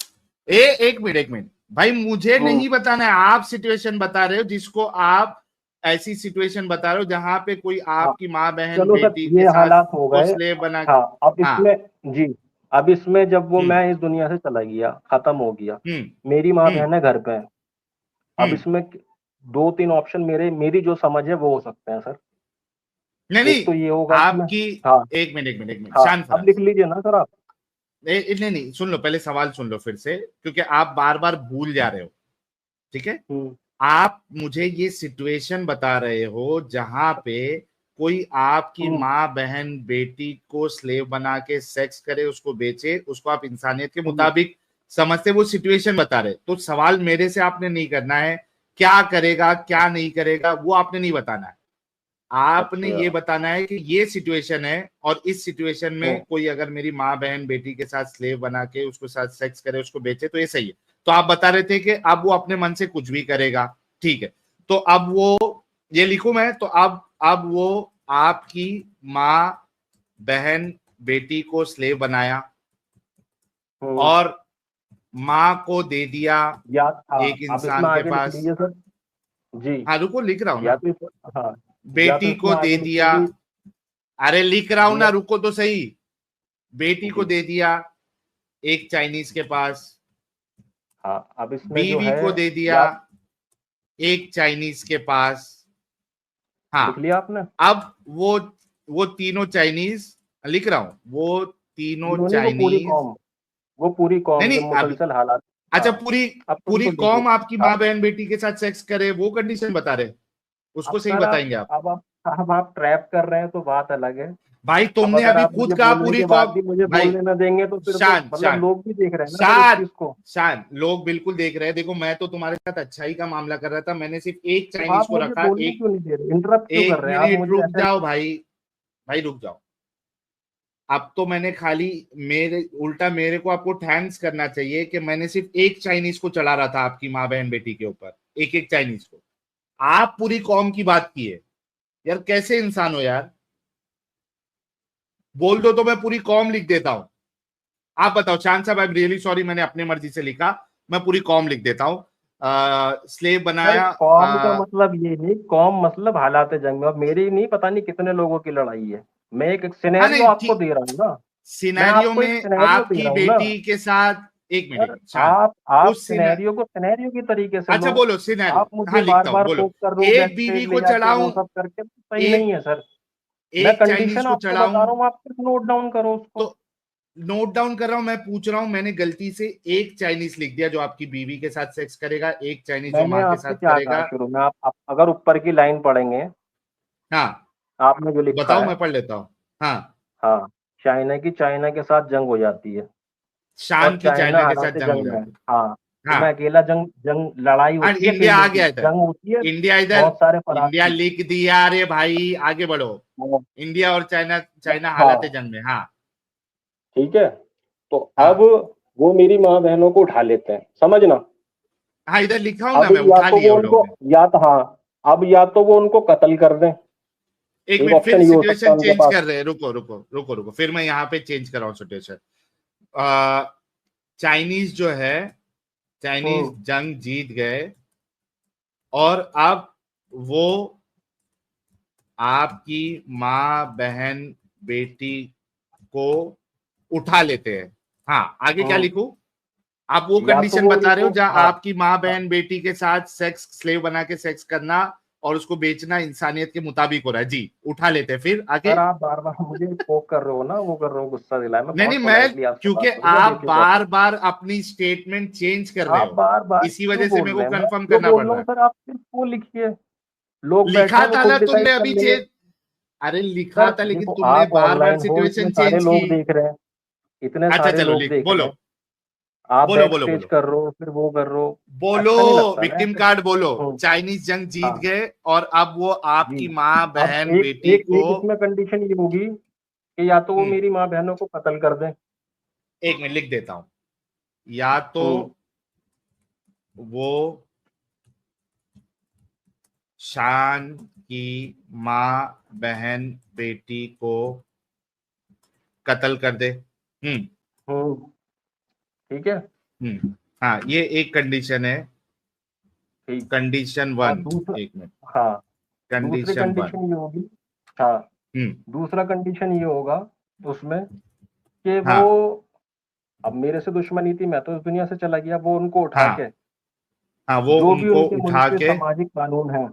एक मिनट भाई, मुझे नहीं बताना है, आप सिचुएशन बता रहे हो, जिसको आप ऐसी सिचुएशन बता रहे हो जहां पे कोई आपकी माँ बहन बेटी ये हालात हो गए, स्लेव बना। हाँ, अब इसमें जी, अब इसमें जब वो मैं इस दुनिया से चला गया, खत्म हो गया, मेरी माँ बहन है घर पे, अब इसमें 2-3 ऑप्शन मेरी जो समझ है वो हो सकते हैं सर। नहीं तो ये होगा आपकी, हाँ, एक मिनट हाँ, शांत, अब लिख लीजिए ना सर आप। नहीं सुन लो, पहले सवाल सुन लो फिर से, क्योंकि आप बार बार भूल जा रहे हो, ठीक है। आप मुझे ये सिचुएशन बता रहे हो जहां पे कोई आपकी माँ बहन बेटी को स्लेव बना के सेक्स करे, उसको बेचे, उसको आप इंसानियत के मुताबिक समझते, वो सिचुएशन बता रहे। तो सवाल मेरे से आपने नहीं करना है क्या करेगा क्या नहीं करेगा, वो आपने नहीं बताना है, आपने अच्छा। ये बताना है कि ये सिचुएशन है और इस सिचुएशन में कोई अगर मेरी माँ बहन बेटी के साथ स्लेव बना के उसके साथ सेक्स करे, उसको बेचे, तो ये सही है। तो आप बता रहे थे कि अब वो अपने मन से कुछ भी करेगा, ठीक है। तो अब वो, ये लिखूं मैं, तो अब वो आपकी माँ बहन बेटी को स्लेव बनाया और माँ को दे दिया या एक आप इंसान इसमें के आगे लिख पास। लीजिए सर जी। हाँ रुको, लिख रहा हूं या ना। तो हाँ, या तो बेटी इसमें को दे आगे लिख दिया, लीजिए अरे लिख रहा हूं ना, दिया रुको तो सही। बेटी को जी। दे दिया एक चाइनीज के पास, हाँ, अब इसमें जो बीवी है को दे दिया या एक चाइनीज के पास। हाँ, लिख लिया आपने? अब वो तीनों चाइनीज, लिख रहा हूं, वो तीनों तीनों नहीं, चाइनीज, वो पूरी नहीं कौम जो नहीं अभी, मुसलसल हालात। अच्छा हाँ, पूरी अब सुन पूरी तो लीजिए कौम आपकी आप। माँ बहन बेटी के साथ सेक्स करे, वो कंडीशन बता रहे, अब उसको सही सर आप बताएंगे आप। अब आप ट्रैप कर रहे हैं तो बात अलग है। भाई अब तुमने अगर अभी आप खुद मुझे कहा बोलने पूरी के बाद कौम। भी मुझे भाई बोलने ना देंगे तो फिर तो शान मतलब शान लोग भी देख रहे हैं ना सर इस शान चीज को। शान, लोग बिल्कुल देख रहे हैं। देखो मैं तो तुम्हारे साथ अच्छाई का मामला कर रहा था, मैंने सिर्फ एक तो चाइनीज आप को मुझे रखा। बोलने एक क्यों नहीं दे रहे, इंटरप्ट क्यों कर एक रहे हैं आप मिनट मुझे रुक ऐसे? जाओ भाई, भाई रुक जाओ। अब तो मैंने खाली, मेरे उल्टा मेरे को आपको थैंक्स करना चाहिए कि मैंने सिर्फ एक चाइनीज को चला रहा था आपकी माँ बहन बेटी के ऊपर, एक एक चाइनीज को। आप पूरी कौम की बात की है यार, कैसे इंसान हो यार। बोल दो तो मैं पूरी कौम लिख देता हूं। आप बताओ शान साहब, आई एम रियली सॉरी, मैंने अपनी मर्जी से लिखा, मैं पूरी कौम लिख देता हूँ। स्लेव सर बनाया। कौम का मतलब ये नहीं, कौम मतलब हालात जंग में। अब मेरी नहीं, पता नहीं कितने लोगों की लड़ाई है। मैं एक हाँ सिनेरियो नहीं आपको ठीक, दे रहा हूँ ना, मैं सिनेरियो आपको एक में सिनेरियो दे आपकी रहा हूँ ना बेटी के साथ, एक सर। मिनट शान, आप उस सिने सिनेरियो को सिनेरियो की तरीके से अच्छा लो। बोलो सिनेरियो, आप मुझे हाँ बार लिखता हूँ, बार बोलो। पोक कर रहे हो, बैक एक बीवी स्टेज ले को जाके वो चढ़ाऊं, सब करके, तो सही नहीं एक है सर। मैं एक चाइनीज कंडीशन को आपको बता चढ़ाऊं, रहा हूँ, आप सिर्फ नोट डाउन करो उसको। तो नोट डाउन कर रहा हूं। मैं पूछ रहा हूं, मैंने गलती से एक चाइनीज लिख दिया जो आपकी बीवी के साथ सेक्स करेगा, एक चाइनीज जो मैंने माँ के आपसे साथ क्या कहा करेगा। शुरू में? आप अगर ऊपर की लाइन पढ़ेंगे, हाँ आपने जो लिखा बताओ, है, मैं पढ़ लेता हूँ। हाँ, हाँ, चाइना के साथ जंग हो जाती है और शान की चाइना चाइना के साथ हालात जंग हो जंग में है। जाती हाँ, तो है। मैं अकेला जंग जंग लड़ाई हाँ होती है इंडिया आ अकेले की, गया इधर, जंग होती है इंडिया इधर, बहुत सारे इंडिया फराकी। लिख दिया रे भाई, आगे बढ़ो। इंडिया और चाइना, चाइना हालात हाँ, जंग में, हाँ। ठीक है। तो अब हाँ वो मेरी माँ बहनों को उठा लेते हैं, समझना। हाँ इधर लिखा हूं ना अब मैं, या उठा तो लिया वो उन लोगों उनको, ने। या तो हाँ, अब या तो वो उनको कत्ल कर दें, एक एक मिनट, फिर ऑप्शन ये हो सकता है सिचुएशन उनके चेंज पास। कर रहे हैं, रुको रुको रुको रुको, फिर मैं यहाँ पे चेंज कर रहा हूँ सिचुएशन। चाइनीज जो है, चाइनीज जंग जीत गए और अब वो आपकी माँ बहन बेटी को उठा लेते हैं। हाँ आगे क्या हम्म, लिखूं? आप वो या तो कंडीशन वो बता रहे उनको, हो जहां हाँ, आपकी माँ हाँ, बहन बेटी के साथ सेक्स, स्लेव बना के सेक्स करना और उसको बेचना इंसानियत के मुताबिक हो रहा है जी, उठा लेते हैं। फिर आगे, सर आप बार बार मुझे पोक कर रहे हो ना, वो कर रहे हो, गुस्सा दिलाया। मैं नहीं नहीं बहुत मैं, पोलाइटली आपसे बात क्योंकि करूंगा, आप देखिएगा बार फिर। बार अपनी स्टेटमेंट चेंज कर रहे आप हो, बार बार इसी क्यों वजह से बोल मेरे को रहे हैं? मैं कंफर्म जो करना बोल पड़ रहा रहा हूँ है। सर, आप सिर्फ वो लिखिए। लोग बैठे लिखा हैं, वो था खुद ना तुमने डिसाइड कर अभी लेंगे। चेंज, अरे लिखा सर था लेकिन देखो, तुमने आप बार बार ऑनलाइन हो, इतने सिचुएशन सारे चेंज की। लोग देख रहे हैं, इतने अच्छा सारे चलो लोग लिख, देख रहे बोलो हैं। आप बोलो बैक बोलो स्टेज बोलो कर रहे हो, फिर वो कर रहे हो, बोलो, अच्छा नहीं लगता ना विक्टिम ऐसे। कार्ड बोलो। हम्म, चाइनीज जंग जीत हाँ गए और अब वो जी। आपकी माँ अब बहन एक बेटी एक को, एक इसमें कंडीशन ये होगी कि या तो वो हम्म, मेरी माँ बहनों को कत्ल कर दें। एक मिनट लिख देता हूं, या तो हम्म, वो शान की माँ बहन बेटी को कत्ल कर दे। हम्म हम्म, ठीक है, हाँ ये एक कंडीशन है। ठीक। कंडीशन और वन, दूसरा, एक मिनट, हाँ, दूसरी कंडीशन वन, कंडीशन ये होगी, हाँ, हम्म दूसरा कंडीशन ये होगा उसमें कि वो, हाँ अब मेरे से दुश्मनी थी, मैं तो इस दुनिया से चला गया, वो उनको उठा हाँ के, हाँ वो जो भी उनको उनके मुल्क उठा के के, सामाजिक कानून है,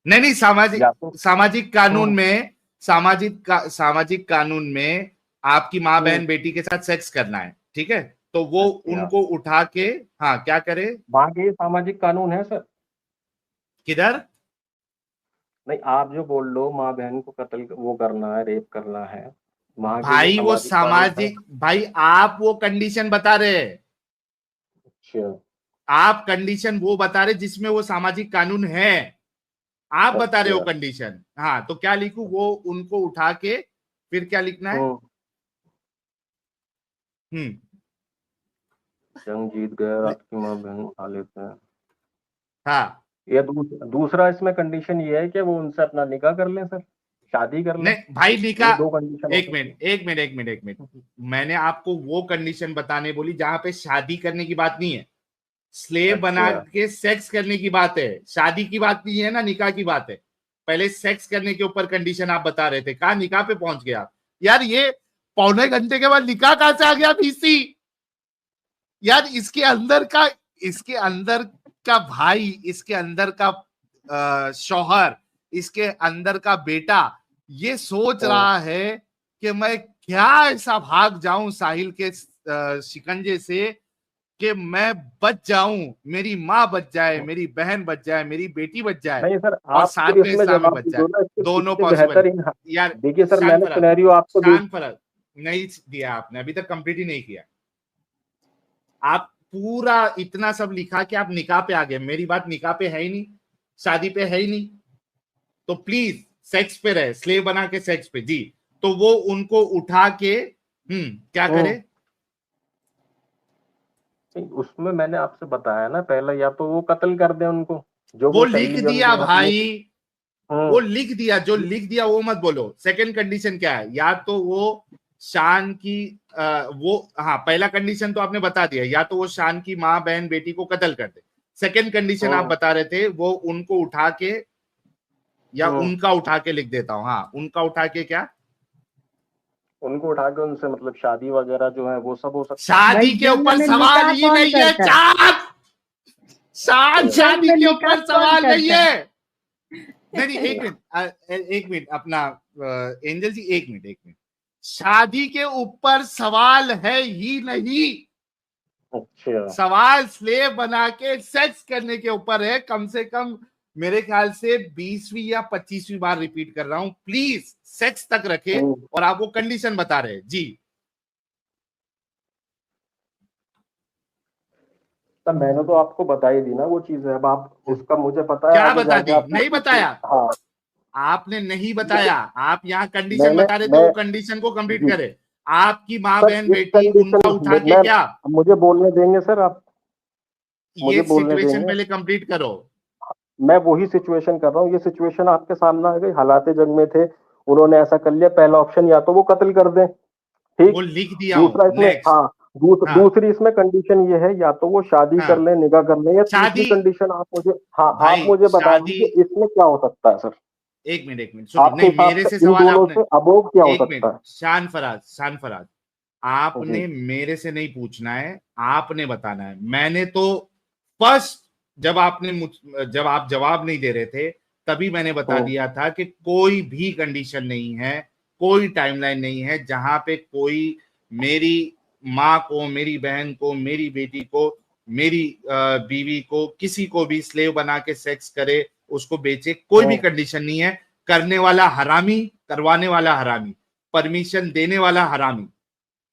नहीं नहीं सामाजिक, या तो, सामाजिक कानून हम्म, में, सामाजिक कानून में आपकी माँ हम्म, बहन बेटी के साथ सेक्स करना है, ठीक है, तो वो अच्छा, उनको उठा के, हाँ क्या करे, वहां के ये सामाजिक कानून है सर? किधर? नहीं, आप जो बोल लो माँ बहन को कत्ल वो करना है, रेप करना है, वहां के ये भाई वो सामाजिक कानून है? सामाजिक, भाई आप वो कंडीशन बता रहे हैं, अच्छा, आप कंडीशन वो बता रहे जिसमें वो सामाजिक कानून है। आप बता रहे हो अच्छा। कंडीशन। हाँ, तो क्या लिखूं? वो उनको उठा के फिर क्या लिखना है? हम्म जंग जीत गए, रात की माँ बहन उठा लेते हैं। हाँ, ये दूसरा इसमें कंडीशन ये है कि वो उनसे अपना निकाह कर लें सर, शादी कर लें। नहीं भाई, ये निकाह, 2 कंडीशन हो एक सकती है। मिनट एक मिनट एक मिनट एक मिनट, मैंने आपको वो कंडीशन बताने बोली जहां पे शादी करने की बात नहीं है, स्लेव बना अच्छा। के सेक्स करने की बात है, शादी की बात नहीं है ना, निकाह की बात है। पहले सेक्स करने के ऊपर कंडीशन आप बता रहे थे, कहा निकाह पे पहुंच गए आप। यार ये पौने घंटे के बाद निकाह कहां से आ गया बीसी? यार इसके अंदर का भाई, इसके अंदर का शौहर, इसके अंदर का बेटा ये सोच रहा है कि मैं क्या ऐसा भाग जाऊं साहिल के शिकंजे से कि मैं बच जाऊं, मेरी माँ बच जाए, मेरी बहन बच जाए, मेरी बेटी बच जाए नहीं सर, और आप साथ तो में इसमें इस्लामी जवाब बच दो जाए। ना, दोनों इससे पॉसिबल है। बेहतरीन। यार देखिए सर, शान मैंने फराज, सिनेरियो आपको शान फराज नहीं दिया आपने, अभी तक कंप्लीट ही नहीं किया। आप पूरा इतना सब लिखा कि आप निकाह पे आ गए। मेरी बात निकाह पे है ही नहीं, शादी पे है ही नहीं, तो प्लीज सेक्स पे रहे, स्लेव बना के सेक्स पे जी। तो वो उनको उठा के क्या करे? उसमें मैंने आपसे बताया ना पहले, या तो वो कत्ल कर दे उनको, जो वो वो लिख टेलीविजन दिया पे अपने। भाई, वो लिख दिया, जो लिख दिया वो मत बोलो। सेकंड कंडीशन क्या है? या तो वो शान की वो, हाँ पहला कंडीशन तो आपने बता दिया, या तो वो शान की माँ बहन बेटी को कत्ल कर दे। सेकंड कंडीशन आप बता रहे थे वो उनको उठा के, या उनका उठा के लिख देता हूं, हाँ उनका उठा के क्या, उनको उठा के उनसे मतलब शादी वगैरह जो है वो सब हो सकता है। भाई शादी के जंग ऊपर में सवाल निकाह ही कौन नहीं है करता है? चांद। शान जंग शादी में के निकाह ऊपर कौन सवाल नहीं करता है। है? नहीं नहीं, एक मिनट अपना एंजल जी, एक मिनट एक मिनट, शादी के ऊपर सवाल है ही नहीं। अच्छा। सवाल स्लेव बना के सेक्स करने के ऊपर है। कम से कम मेरे ख्याल से 20वीं या 25वीं बार रिपीट कर रहा हूं, प्लीज सेक्स तक रखे, और आप वो कंडीशन बता रहे हैं जी। तब मैंने तो आपको बता ही दी ना वो चीज है। अब आप उसका मुझे पता है क्या आगे बता जाके दी? आप। नहीं बताया हाँ। आपने, नहीं बताया। आप यहाँ कंडीशन मैंने बता रहे थे, मैं वो कंडीशन को कंप्लीट जी करे। आपकी माँ सर, बहन इस बेटी कंडीशन उनका उठा के मैं क्या, मुझे बोलने देंगे सर आप? ये मुझे बोलने सिचुएशन देंगे? पहले कंप्लीट करो। मैं वही सिचुएशन कर रहा हूँ। ये सिचुएशन आपके सामने आ गई, हालात जंग में थे, उन्होंने ऐसा कर लिया। पहला ऑप्शन या तो वो कत्ल कर दें, वो ठीक। लिख दिया हूं, दूसरा इसमें, नेक्स्ट। हाँ, हाँ दूसरी इसमें कंडीशन ये है, या तो वो शादी कर हाँ, ले, निकाह कर ले, या तीसरी शादी, कंडीशन आप मुझे, हाँ आप भाई मुझे बता शादी, दीजिए इसमें क्या हो सकता है सर? एक मिनट सुनिए, आपके नहीं हिसाब मेरे से से इन सवाल दोनों आपने, से अबोव क्या हो एक सकता मिनट, है? शान फराज जी। आपने मेरे से नहीं पूछना है, आपने बताना है। मैंने तो फर्स्ट, जब आप जवाब नहीं दे रहे थे, तभी मैंने बता दिया था कि कोई भी कंडीशन नहीं है, कोई टाइमलाइन नहीं है जहां पे कोई मेरी माँ को, मेरी बहन को, मेरी बेटी को, मेरी बीवी को, किसी को भी स्लेव बना के सेक्स करे, उसको बेचे, कोई भी कंडीशन नहीं है। करने वाला हरामी, करवाने वाला हरामी, परमिशन देने वाला हरामी।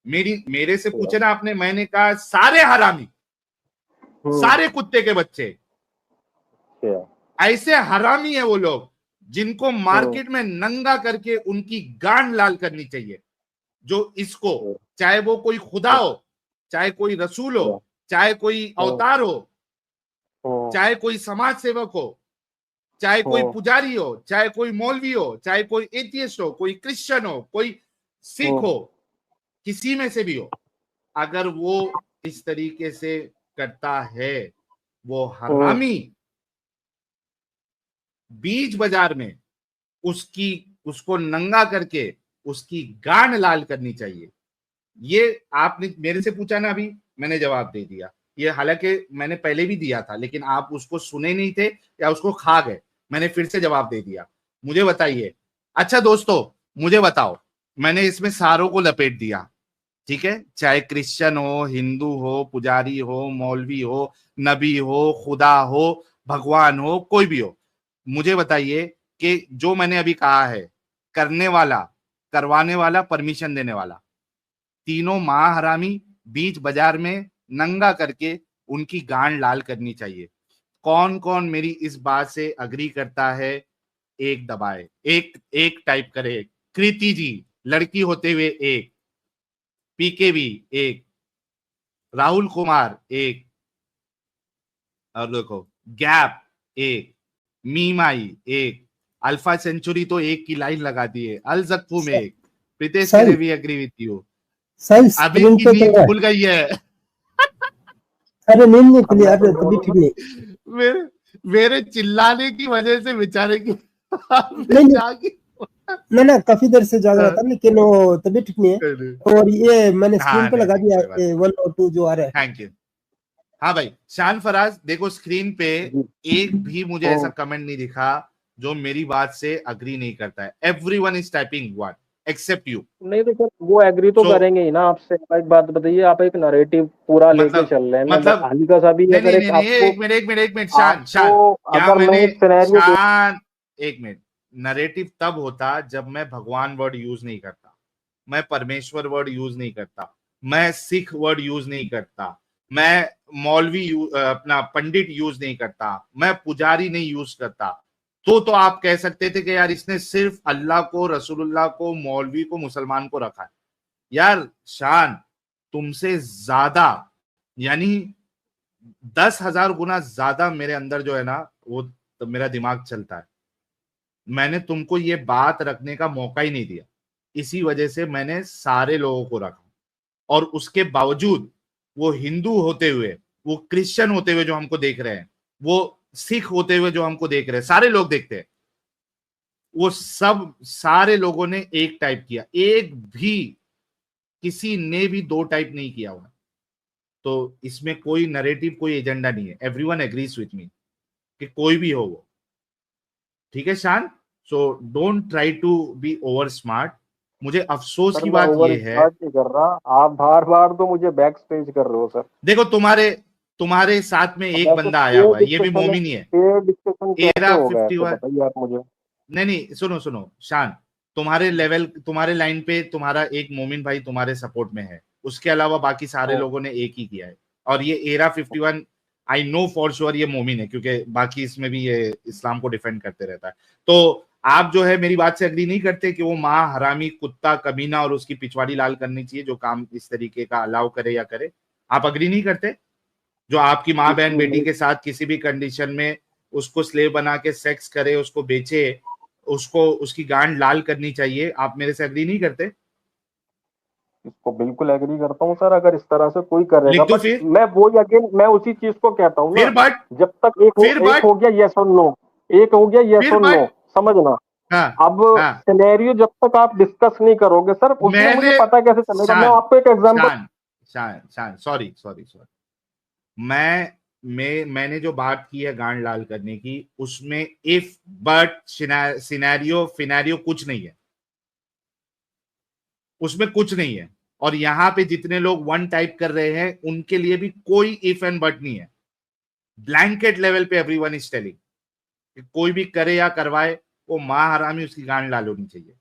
मेरे से पूछे ना आपने, मैंने कहा सारे हरामी, सारे कुत्ते के बच्चे, ऐसे हरामी है वो लोग जिनको मार्केट में नंगा करके उनकी गांड लाल करनी चाहिए। जो इसको, चाहे वो कोई खुदा हो, चाहे कोई रसूल हो, चाहे कोई अवतार हो, चाहे कोई समाज सेवक हो, चाहे कोई पुजारी हो, चाहे कोई मौलवी हो, चाहे कोई एथियस्ट हो, कोई क्रिश्चियन हो, कोई सिख हो, किसी में से भी हो, अगर वो इस तरीके से करता है, वो हरामी। बीच बाजार में उसको नंगा करके उसकी गांड लाल करनी चाहिए। ये आपने मेरे से पूछा ना, अभी मैंने जवाब दे दिया। ये हालांकि मैंने पहले भी दिया था, लेकिन आप उसको सुने नहीं थे या उसको खा गए। मैंने फिर से जवाब दे दिया। मुझे बताइए, अच्छा दोस्तों मुझे बताओ, मैंने इसमें सारों को लपेट दिया, ठीक है, चाहे क्रिश्चियन हो, हिंदू हो, पुजारी हो, मौलवी हो, नबी हो, खुदा हो, भगवान हो, कोई भी हो। मुझे बताइए कि जो मैंने अभी कहा है, करने वाला, करवाने वाला, परमिशन देने वाला, तीनों मां हरामी, बीच बाजार में नंगा करके उनकी गांड लाल करनी चाहिए। कौन कौन मेरी इस बात से अग्री करता है? एक दबाए, एक टाइप करे। कृति जी लड़की होते हुए एक, पीकेवी एक, राहुल कुमार एक, और देखो गैप एक, मीमाई एक, अल्फा सेंचुरी तो एक की लाइन लगा दी है, अल जक्फू में एक, प्रीतेश सही। केरे भी एग्री विथ यू। सही अभी स्क्रीन की पे चल नींद रहा है। खुल गई है। अरे नींद नहीं अब खुली मैं यार, तो तभी ठीक नहीं। मेरे चिल्लाने की वजह से बेचारे की नहीं नहीं, जागी। ना काफी देर से जाग रहा था, लेकिन वो तभी ठीक नहीं है। और ये मैंने स्क्रीन हाँ पे नहीं लगा नहीं दिया कोई बात नहीं, 1 और 2 जो आ रहा है। Thank you. हाँ भाई शान फराज, देखो स्क्रीन पे जी। एक भी मुझे ऐसा कमेंट नहीं दिखा जो मेरी बात से अग्री नहीं करता है। Everyone is typing one except you. नहीं तो सर वो एग्री तो करेंगे ही ना आपसे। एक बात बताइए, आप एक नरेटिव पूरा लेके चल रहे हैं, मैं हल्का सा भी नहीं अगर नहीं एक नहीं आपको एक मिनट शान आपको क्या अगर मैं मैंने एक सिनेरियो शान एक मिनट, नरेटिव तब होता जब मैं भगवान वर्ड यूज नहीं करता, मैं परमेश्वर वर्ड यूज नहीं करता, मैं सिख वर्ड यूज नहीं करता, मैं मौलवी अपना पंडित यूज नहीं करता, मैं पुजारी नहीं यूज करता, तो आप कह सकते थे कि यार इसने सिर्फ अल्लाह को, रसूलुल्लाह को, मौलवी को, मुसलमान को रखा है। यार शान तुमसे ज्यादा, यानी 10,000 गुना ज्यादा मेरे अंदर जो है ना वो तो मेरा दिमाग चलता है। मैंने तुमको ये बात रखने का मौका ही नहीं दिया, इसी वजह से मैंने सारे लोगों को रखा। और उसके बावजूद वो हिंदू होते हुए, वो क्रिश्चियन होते हुए जो हमको देख रहे हैं, वो सिख होते हुए जो हमको देख रहे हैं, सारे लोग देखते हैं, वो सब सारे लोगों ने एक टाइप किया, एक भी किसी ने भी दो टाइप नहीं किया हुआ। तो इसमें कोई नरेटिव, कोई एजेंडा नहीं है। एवरीवन एग्रीज विथ मी कि कोई भी हो वो, ठीक है Shan. So don't try to be over smart. मुझे अफसोस की बात ये है, नहीं कर रहा, आप बार बार तो मुझे बैक स्टेज कर रहे हो सर। देखो तुम्हारे साथ में एक बंदा आया हुआ है, ये भी मोमिन ही है, एरा 51। बताइए आप मुझे। नहीं सुनो शान, तुम्हारे लेवल, तुम्हारे लाइन पे तुम्हारा एक मोमिन भाई तुम्हारे सपोर्ट में है, उसके अलावा बाकी सारे लोगों ने एक ही किया है। और ये era 51 I know for sure ये मोमिन है, क्योंकि बाकी इसमें भी ये इस्लाम को डिफेंड करते रहता है। तो आप जो है मेरी बात से अग्री नहीं करते कि वो माँ हरामी, कुत्ता, कमीना और उसकी पिछवाड़ी लाल करनी चाहिए जो काम इस तरीके का अलाउ करे या करे? आप अग्री नहीं करते? जो आपकी माँ बहन बेटी के साथ किसी भी कंडीशन में उसको स्लेव बना के सेक्स करे, उसको बेचे, उसको उसकी गांड लाल करनी चाहिए, आप मेरे से अग्री नहीं करते? इसको बिल्कुल एग्री करता हूँ सर, अगर इस तरह से कोई करेगा। लिख दो बट फिर। मैं वो अगेन मैं उसी चीज को कहता हूँ फिर ना, बट जब तक एक हो गया यस और नो, एक हो गया यस और नो, समझना। हाँ, अब सिनेरियो जब तक आप डिस्कस नहीं करोगे सर, उसमें मुझे पता कैसे चलेगा? मैं आपको एक एग्जांपल। सॉरी मैंने जो बात की है गांड लाल करने की, उसमें इफ बट सिनेरियो फिनेरियो कुछ नहीं है, उसमें कुछ नहीं है। और यहां पे जितने लोग वन टाइप कर रहे हैं उनके लिए भी कोई इफ एंड बट नहीं है। ब्लैंकेट लेवल पे एवरीवन इज टेलिंग, कोई भी करे या करवाए वो मां हरामी, उसकी गांड लाल होनी चाहिए।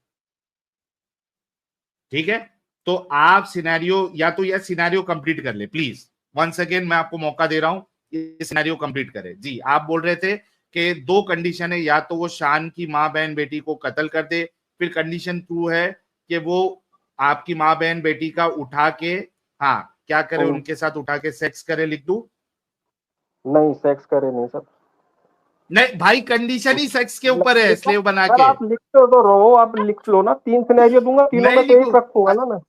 ठीक है, तो आप सिनेरियो या तो यह सिनेरियो कंप्लीट कर ले प्लीज। वंस अगेन मैं आपको मौका दे रहा हूं, ये सिनेरियो कंप्लीट करे। जी आप बोल रहे थे कि दो कंडीशन है, या तो वो शान की माँ बहन बेटी को कत्ल कर दे, फिर कंडीशन 2 है कि वो आपकी माँ बहन बेटी का उठा के, हाँ क्या करे, उनके साथ उठा के सेक्स करे। लिख दूं? नहीं सेक्स करे नहीं सर। नहीं भाई, कंडीशन ही सेक्स के ऊपर है, स्लेव बना के। आप लिखते तो रहो, आप लिख लो ना। 3 सिनेरियो दूंगा, तीनों में से एक रखूंगा ना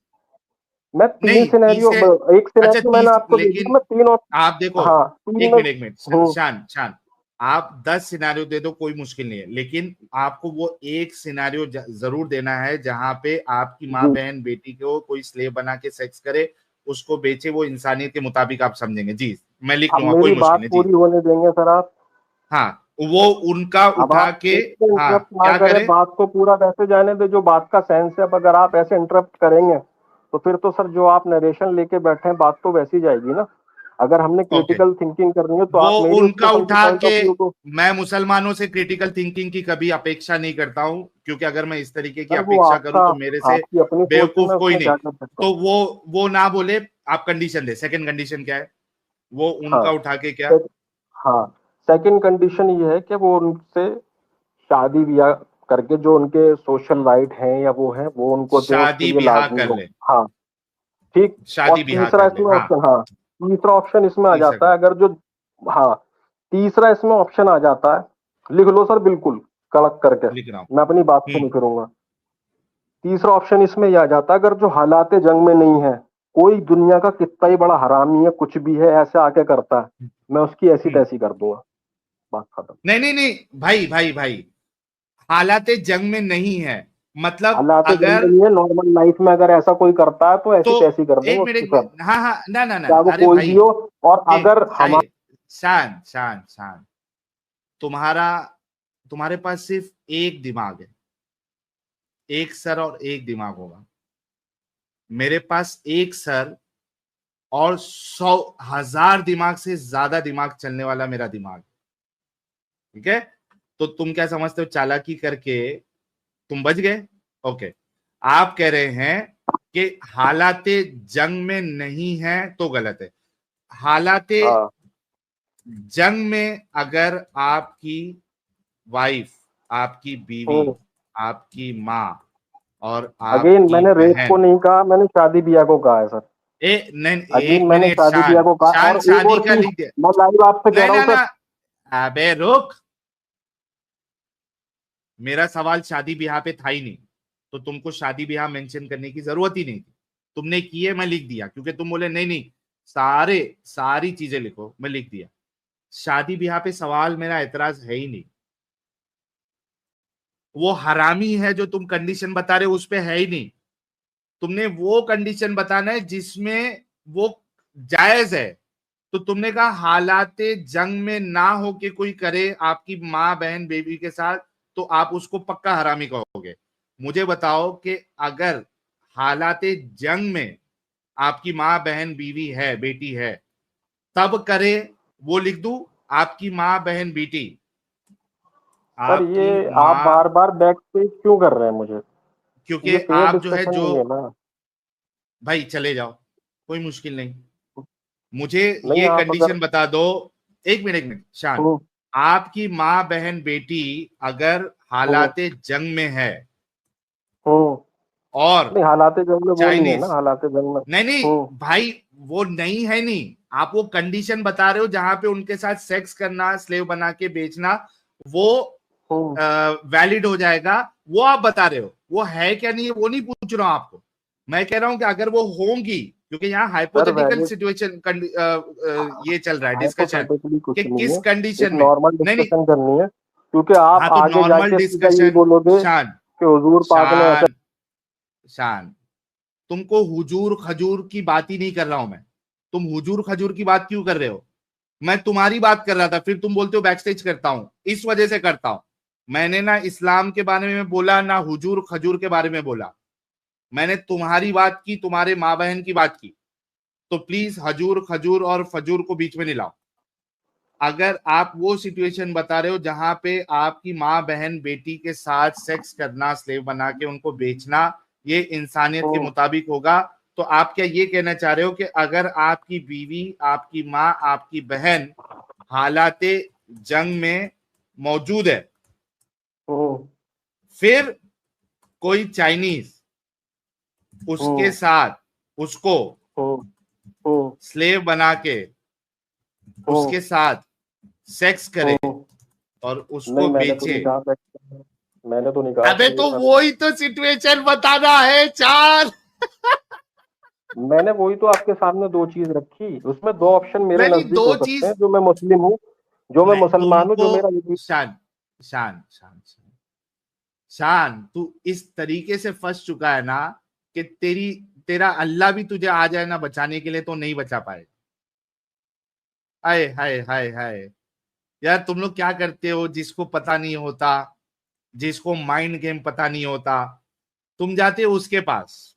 मैं 3 सिनेरियो, एक सिनेरियो मैंने आपको दे दिया, मैं 3 और आप देखो। हाँ, एक मिनट शान, आप 10 सिनेरियो दे दो, कोई मुश्किल नहीं है, लेकिन आपको वो एक सिनेरियो जरूर देना है जहां पे आपकी माँ बहन बेटी को कोई स्लेव बना के सेक्स करे, उसको बेचे, वो इंसानियत के मुताबिक आप समझेंगे। जी मैं लिख लूंगा, कोई मुश्किल नहीं। पूरी होने देंगे सर आप। हाँ वो उनका उठा के, हाँ क्या करे, बात को पूरा वैसे जाने दे जो बात का सेंस है। अब अगर आप ऐसे इंटरप्ट करेंगे तो फिर तो सर जो आप नरेशन लेके बैठे हैं, बात तो वैसी जाएगी ना। अगर हमने क्रिटिकल थिंकिंग करनी है तो वो आप मेरी उनका उठा के, मैं मुसलमानों से क्रिटिकल थिंकिंग की कभी अपेक्षा नहीं करता हूं, क्योंकि अगर मैं इस तरीके की अपेक्षा करूं तो मेरे से बेवकूफ कोई नहीं। तो वो ना बोले, आप कंडीशन दे। सेकंड कंडीशन क्या है? वो उनका उठा के क्या? हाँ, सेकंड कंडीशन ये है कि वो उनसे शादी ब्याह करके जो उनके सोशल राइट हैं या वो है वो उनको दें, उसके शादी लिए ब्याह लाजमी कर हो। ले, हाँ ठीक। और शादी ब्याह तीसरा कर ले, इसमें हाँ ऑप्शन, हाँ तीसरा ऑप्शन इसमें आ तीसरा जाता है, अगर जो, हाँ तीसरा इसमें ऑप्शन आ जाता है, लिख लो सर बिल्कुल कड़क करके, लिख रहा हूँ। मैं अपनी बात से नहीं करूंगा। तीसरा ऑप्शन इसमें यह आ जाता है, अगर जो हालात जंग में नहीं है, कोई दुनिया का कितना ही बड़ा हरामी है, कुछ भी है, ऐसे आके करता है, मैं उसकी ऐसी तैसी कर दूंगा, बात खत्म। नहीं नहीं नहीं भाई भाई भाई, हालात जंग में नहीं है मतलब हालात जंग अगर, में नहीं है, नॉर्मल लाइफ में अगर ऐसा कोई करता है तो ऐसी तो तैसी कर देंगे एक उसकी मिनट, सब, हाँ हाँ, ना ना ना, चाहे वो अरे कोई भाई, भी हो। और अगर हम, शान शान शान, तुम्हारा, तुम्हारे पास सिर्फ एक दिमाग है, एक सर और एक दिमाग होगा। मेरे पास एक सर और 100,000 दिमाग से ज्यादा दिमाग चलने वाला मेरा दिमाग, ठीक है। तो तुम क्या समझते हो, चालाकी करके तुम बच गए? ओके, आप कह रहे हैं कि हालाते जंग में नहीं है तो गलत है। हालाते हाँ जंग में अगर आपकी वाइफ, आपकी बीवी, आपकी माँ और अगेन आपकी मैंने रेप को बहन, नहीं कहा, मैंने शादी ब्याह को कहा है सर। नहीं, अगेन एक मैंने मिनट, शादी ब्याह शान को कहा। शान और एक शादी और का चीज लिख दिया। मैं लाइव आपसे कह नहीं रहा ना हूँ ना, सर। अबे रुक, मेरा सवाल शादी ब्याह पे था ही नहीं, तो तुमको शादी ब्याह मेंशन करने की जरूरत ही नहीं थी। तुमने किए, मैं लिख दिया, क्योंकि तुम बोले नहीं नहीं सारी चीजें लिखो, मैं लिख दिया। शादी ब्याह पे सवाल, मेरा एतराज है ही नहीं। वो हरामी है जो तुम कंडीशन बता रहे हो, उस पे है ही नहीं। तुमने वो कंडीशन बताना है जिसमें वो जायज है। तो तुमने कहा हालाते जंग में ना हो के कोई करे आपकी माँ बहन बेबी के साथ, तो आप उसको पक्का हरामी कहोगे। मुझे बताओ कि अगर हालाते जंग में आपकी माँ बहन बीवी है, बेटी है, तब करे, वो लिख दूं, आपकी माँ बहन बेटी, सर ये आपकी आप माँ, बार बार बैक पेज क्यों कर रहे हैं मुझे? क्योंकि ये फेयर आप जो है, डिस्कशन जो नहीं है ना। भाई चले जाओ, कोई मुश्किल नहीं, मुझे नहीं ये आप अगर, कंडीशन बता दो। एक मिनट शान, हम्म, आपकी माँ बहन बेटी अगर हम्म, हालाते जंग में है हम्म, और नहीं हालात जंग में वो नहीं है ना, चाइनीज, हालात जंग में। नहीं नहीं भाई, वो नहीं है, नहीं, आप वो कंडीशन बता रहे हो जहां पे उनके साथ सेक्स करना, स्लेव बना के बेचना, वो हम्म, वैलिड हो जाएगा, वो आप बता रहे हो। वो है क्या नहीं है वो नहीं पूछ रहा हूं आपको, मैं कह रहा हूं कि अगर वो होंगी, क्योंकि यहाँ सर हाइपोथेटिकल वैलिड सिचुएशन ये चल रहा है डिस्कशन, हाइपोथेटिकली कुछ कि नहीं किस है, एक कंडीशन में। नॉर्मल नहीं नहीं, डिस्कशन करनी है, क्योंकि आप हाँ तो आगे नॉर्मल जाके सीधा यही डिस्कशन, बोलोगे शान कि हुजूर पाक ने ऐसा। शान शान, तुमको हुजूर खजूर की बात ही नहीं कर रहा हूं मैं। तुम हुजूर खजूर की बात क्यों कर रहे हो? मैं तुम्हारी बात कर रहा था, फिर तुम बोलते हो बैकस्टेज करता हूं, इस वजह से करता हूं। मैंने ना इस्लाम के बारे में बोला, ना हुजूर खजूर के बारे में बोला, मैंने तुम्हारी बात की, तुम्हारे माँ बहन की बात की। तो प्लीज हजूर खजूर और फजूर को बीच में नहीं लाओ। अगर आप वो सिचुएशन बता रहे हो जहां पे आपकी माँ बहन बेटी के साथ सेक्स करना, स्लेव बना के उनको बेचना, ये इंसानियत के मुताबिक होगा, तो आप क्या ये कहना चाह रहे हो कि अगर आपकी बीवी, आपकी माँ, आपकी बहन हालाते जंग में मौजूद है, फिर कोई चाइनीज उसके साथ उसको स्लेव बना के उसके साथ सेक्स करे और उसको नहीं मैंने तो बेचे, नहीं कहा, मैंने तो नहीं कहा अबे सर ये तो सब। वही तो सिचुएशन बताना है चार। मैंने वही तो आपके सामने दो चीज रखी, उसमें दो ऑप्शन मेरे नहीं नहीं, नजदीक दो हो सकते चीज हैं, जो मैं मुस्लिम हूँ, जो मैं नहीं, मुसलमान हूँ, तुमको जो मेरा शान शान शान शान शान, तू इस तरीके से फंस चुका है ना कि तेरा अल्लाह भी तुझे आ जाए ना बचाने के लिए तो नहीं बचा पाएगा। हाय हाय हाय हाय, यार तुम लोग क्या करते हो, जिसको पता नहीं होता, जिसको माइंड गेम पता नहीं होता, तुम जाते हो उसके पास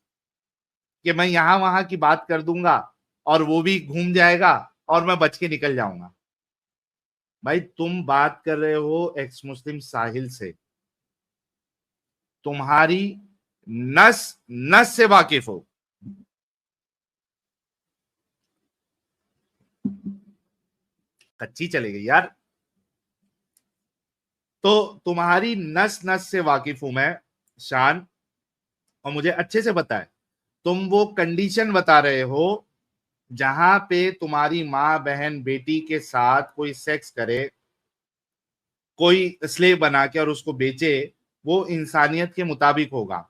कि मैं यहां वहां की बात कर दूंगा और वो भी घूम जाएगा और मैं बच के निकल जाऊंगा। भाई तुम बात कर रहे हो एक्स मुस्लिम साहिल से, तुम्हारी नस नस से वाकिफ हो। कच्ची चले गई यार, तो तुम्हारी नस नस से वाकिफ हूं मैं शान, और मुझे अच्छे से पता है तुम वो कंडीशन बता रहे हो जहां पे तुम्हारी माँ बहन बेटी के साथ कोई सेक्स करे, कोई स्लेव बना के और उसको बेचे, वो इंसानियत के मुताबिक होगा।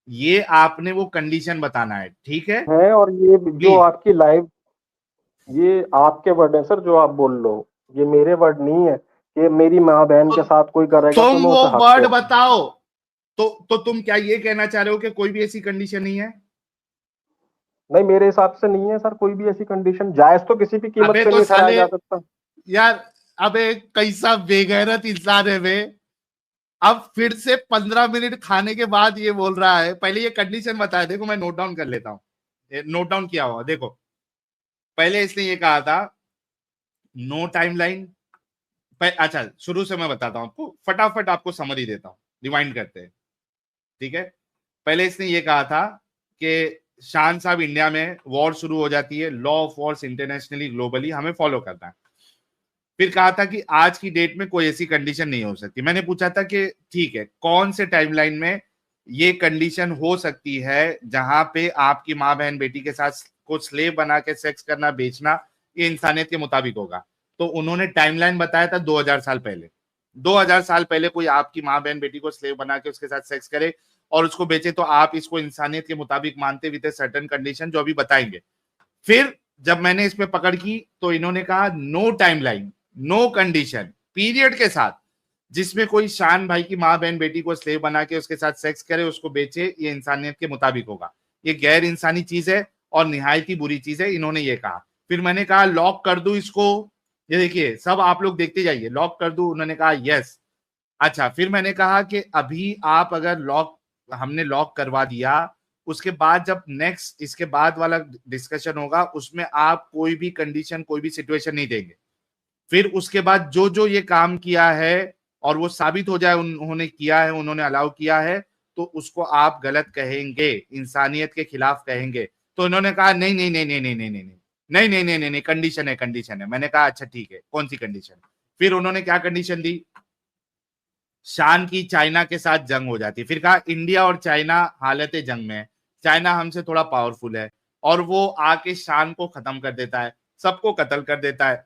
ये आपने वो कंडीशन बताना है, ठीक है? और ये जो प्लीज। आपकी लाइव, ये आपके वर्ड है सर जो आप बोल लो, ये मेरे वर्ड नहीं है कि मेरी माँ बहन तो के साथ कोई करेगा तो तुम मैं वो उसे हक वर्ड दूं। बताओ। तो तुम क्या ये कहना चाह रहे हो कि कोई भी ऐसी कंडीशन नहीं है? नहीं, मेरे हिसाब से नहीं है सर कोई भी ऐसी कंडीशन। जायज तो किसी भी कीमत अबे पे तो नहीं ठहराया साले जा सकता। यार, अबे कैसा बेगैरत इंसान है बे। अब फिर से 15 मिनट खाने के बाद ये बोल रहा है। पहले ये कंडीशन बताया, देखो मैं नोट डाउन कर लेता हूं, नोट डाउन किया हुआ देखो। पहले इसने ये कहा था नो टाइमलाइन। अच्छा, शुरू से मैं बताता हूं आपको, फटाफट आपको समझ ही देता हूं, रिवाइंड करते हैं, ठीक है? पहले इसने ये कहा था कि शान साहब, इंडिया में वॉर शुरू हो जाती है, law of Wars internationally globally हमें फॉलो करना है। फिर कहा था कि आज की डेट में कोई ऐसी कंडीशन नहीं हो सकती। मैंने पूछा था कि ठीक है, कौन से टाइमलाइन में ये कंडीशन हो सकती है जहां पे आपकी माँ बहन बेटी के साथ को स्लेव बना के सेक्स करना, बेचना, ये इंसानियत के मुताबिक होगा। तो उन्होंने टाइमलाइन बताया था 2000 साल पहले। 2000 साल पहले कोई आपकी माँ बहन बेटी को स्लेव बना के उसके साथ सेक्स करे और उसको बेचे, तो आप इसको इंसानियत के मुताबिक मानते विद सर्टेन कंडीशन जो अभी बताएंगे। फिर जब मैंने इस पे पकड़ की तो इन्होंने कहा no timeline, no condition, period के साथ, जिसमें कोई शान भाई की माँ बहन बेटी को स्लेव बना के उसके साथ सेक्स करे, उसको बेचे, ये इंसानियत के मुताबिक होगा। ये गैर इंसानी चीज है और निहायत ही बुरी चीज है, इन्होंने ये कहा। फिर मैंने कहा लॉक कर दूं इसको, ये देखिए सब आप लोग देखते जाइए, लॉक कर दूं? उन्होंने कहा यस। अच्छा, फिर मैंने कहा कि अभी आप अगर लॉक, हमने लॉक करवा दिया, उसके बाद जब नेक्स्ट इसके बाद वाला डिस्कशन होगा उसमें आप कोई भी कंडीशन, कोई भी सिचुएशन नहीं देंगे। फिर उसके बाद जो जो ये काम किया है और वो साबित हो जाए उन्होंने किया है, उन्होंने अलाउ किया है, तो उसको आप गलत कहेंगे, इंसानियत के खिलाफ कहेंगे। तो इन्होंने कहा नहीं नहीं नहीं नहीं नहीं नहीं नहीं नहीं नहीं नहीं नहीं नहीं, कंडीशन है, कंडीशन है। मैंने कहा अच्छा ठीक है, कौन सी कंडीशन? फिर उन्होंने क्या कंडीशन दी? शान की चाइना के साथ जंग हो जाती है। फिर कहा इंडिया और चाइना हालत जंग में है, चाइना हमसे थोड़ा पावरफुल है और वो आके शान को खत्म कर देता है, सबको कत्ल कर देता है।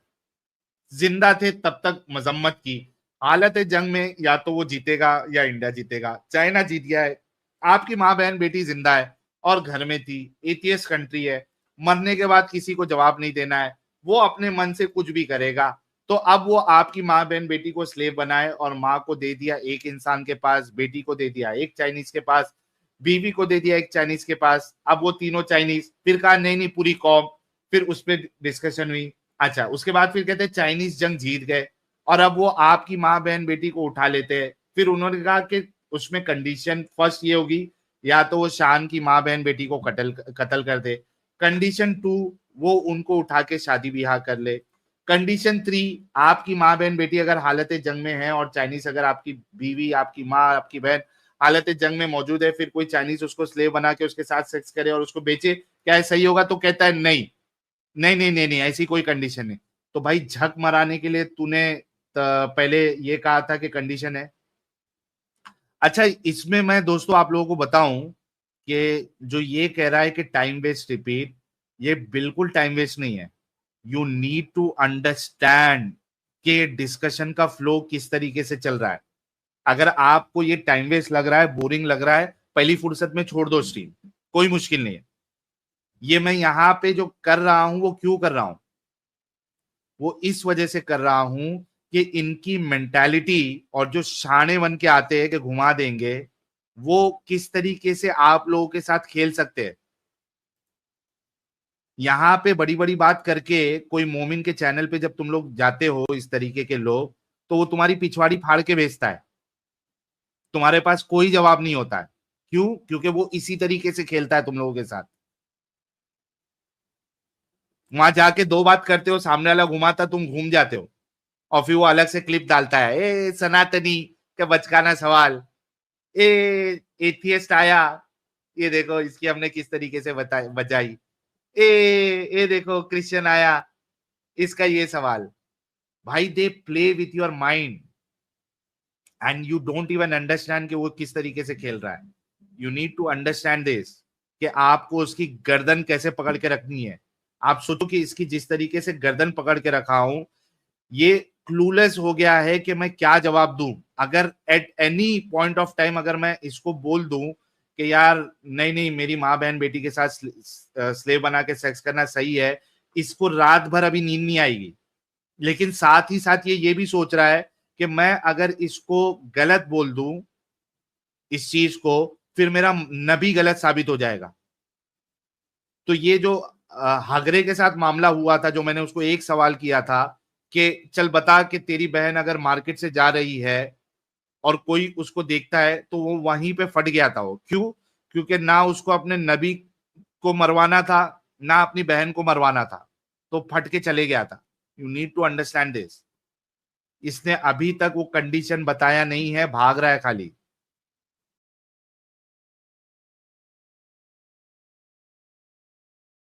जिंदा थे तब तक मजम्मत की, हालत जंग में या तो वो जीतेगा या इंडिया जीतेगा। चाइना जीत गया है, आपकी माँ बहन बेटी जिंदा है और घर में थी, एथियस्ट कंट्री है, मरने के बाद किसी को जवाब नहीं देना है, वो अपने मन से कुछ भी करेगा। तो अब वो आपकी माँ बहन बेटी को स्लेव बनाए और माँ को दे दिया एक इंसान के पास, बेटी को दे दिया एक चाइनीज के पास, बीवी को दे दिया एक चाइनीज के पास, अब वो तीनों चाइनीज। फिर कहा नहीं नहीं पूरी कौम, फिर उस पर डिस्कशन हुई। अच्छा, उसके बाद फिर कहते हैं चाइनीज जंग जीत गए और अब वो आपकी माँ बहन बेटी को उठा लेते हैं। फिर उन्होंने कहा कि उसमें कंडीशन फर्स्ट ये होगी, या तो वो शान की माँ बहन बेटी को कत्ल कर दे। कंडीशन 2, वो उनको उठा के शादी ब्याह कर ले। कंडीशन 3, आपकी माँ बहन बेटी अगर हालत जंग में है और चाइनीज अगर आपकी बीवी, आपकी माँ, आपकी बहन हालत जंग में मौजूद है, फिर कोई चाइनीज उसको स्लेव बना के उसके साथ सेक्स करे और उसको बेचे, क्या है सही होगा? तो कहता है नहीं नहीं नहीं नहीं नहीं, ऐसी कोई कंडीशन नहीं। तो भाई झक मराने के लिए तूने पहले ये कहा था कि कंडीशन है। अच्छा, इसमें मैं दोस्तों आप लोगों को बताऊं कि जो ये कह रहा है कि टाइम वेस्ट रिपीट, ये बिल्कुल टाइम वेस्ट नहीं है। यू नीड टू अंडरस्टैंड कि डिस्कशन का फ्लो किस तरीके से चल रहा है। अगर आपको ये टाइम वेस्ट लग रहा है, बोरिंग लग रहा है, पहली फुर्सत में छोड़ दो स्ट्रीम, कोई मुश्किल नहीं है। ये मैं यहां पे जो कर रहा हूं वो क्यों कर रहा हूं? वो इस वजह से कर रहा हूं कि इनकी मेंटालिटी और जो शाने बन के आते हैं कि घुमा देंगे, वो किस तरीके से आप लोगों के साथ खेल सकते हैं। यहां पे बड़ी बड़ी बात करके कोई मोमिन के चैनल पे जब तुम लोग जाते हो, इस तरीके के लोग, तो वो तुम्हारी पिछवाड़ी फाड़ के भेजता है, तुम्हारे पास कोई जवाब नहीं होता है। क्यों? क्योंकि वो इसी तरीके से खेलता है तुम लोगों के साथ। वहां जाके दो बात करते हो, सामने वाला घुमाता, तुम घूम जाते हो और फिर वो अलग से क्लिप डालता है, ए सनातनी का बचकाना सवाल, ए एथियस्ट आया, ये देखो इसकी हमने किस तरीके से बचाई, ए ये देखो क्रिश्चियन आया, इसका ये सवाल। भाई they play with your mind. And you don't even understand कि वो किस तरीके से खेल रहा है। You need to understand this कि आपको उसकी गर्दन कैसे पकड़ के रखनी है। आप सोचो कि इसकी जिस तरीके से गर्दन पकड़ के रखा हूं, ये क्लूलेस हो गया है कि मैं क्या जवाब दूं। अगर at any point of time अगर मैं इसको बोल दूं कि यार नहीं नहीं मेरी माँ बहन बेटी के साथ स्लेव बना के सेक्स करना सही है, इसको रात भर अभी नींद नहीं आएगी। लेकिन साथ ही साथ ये भी सोच रहा है कि मैं अगर इसको गलत बोल दूं इस चीज को, फिर मेरा नबी गलत साबित हो जाएगा। तो ये जो हगरे के साथ मामला हुआ था, जो मैंने उसको एक सवाल किया था कि चल बता कि तेरी बहन अगर मार्केट से जा रही है और कोई उसको देखता है, तो वो वहीं पे फट गया था। वो क्यों? क्योंकि ना उसको अपने नबी को मरवाना था, ना अपनी बहन को मरवाना था, तो फट के चले गया था। You need to understand this. इसने अभी तक वो कंडीशन बताया नहीं है, भाग रहा है खाली।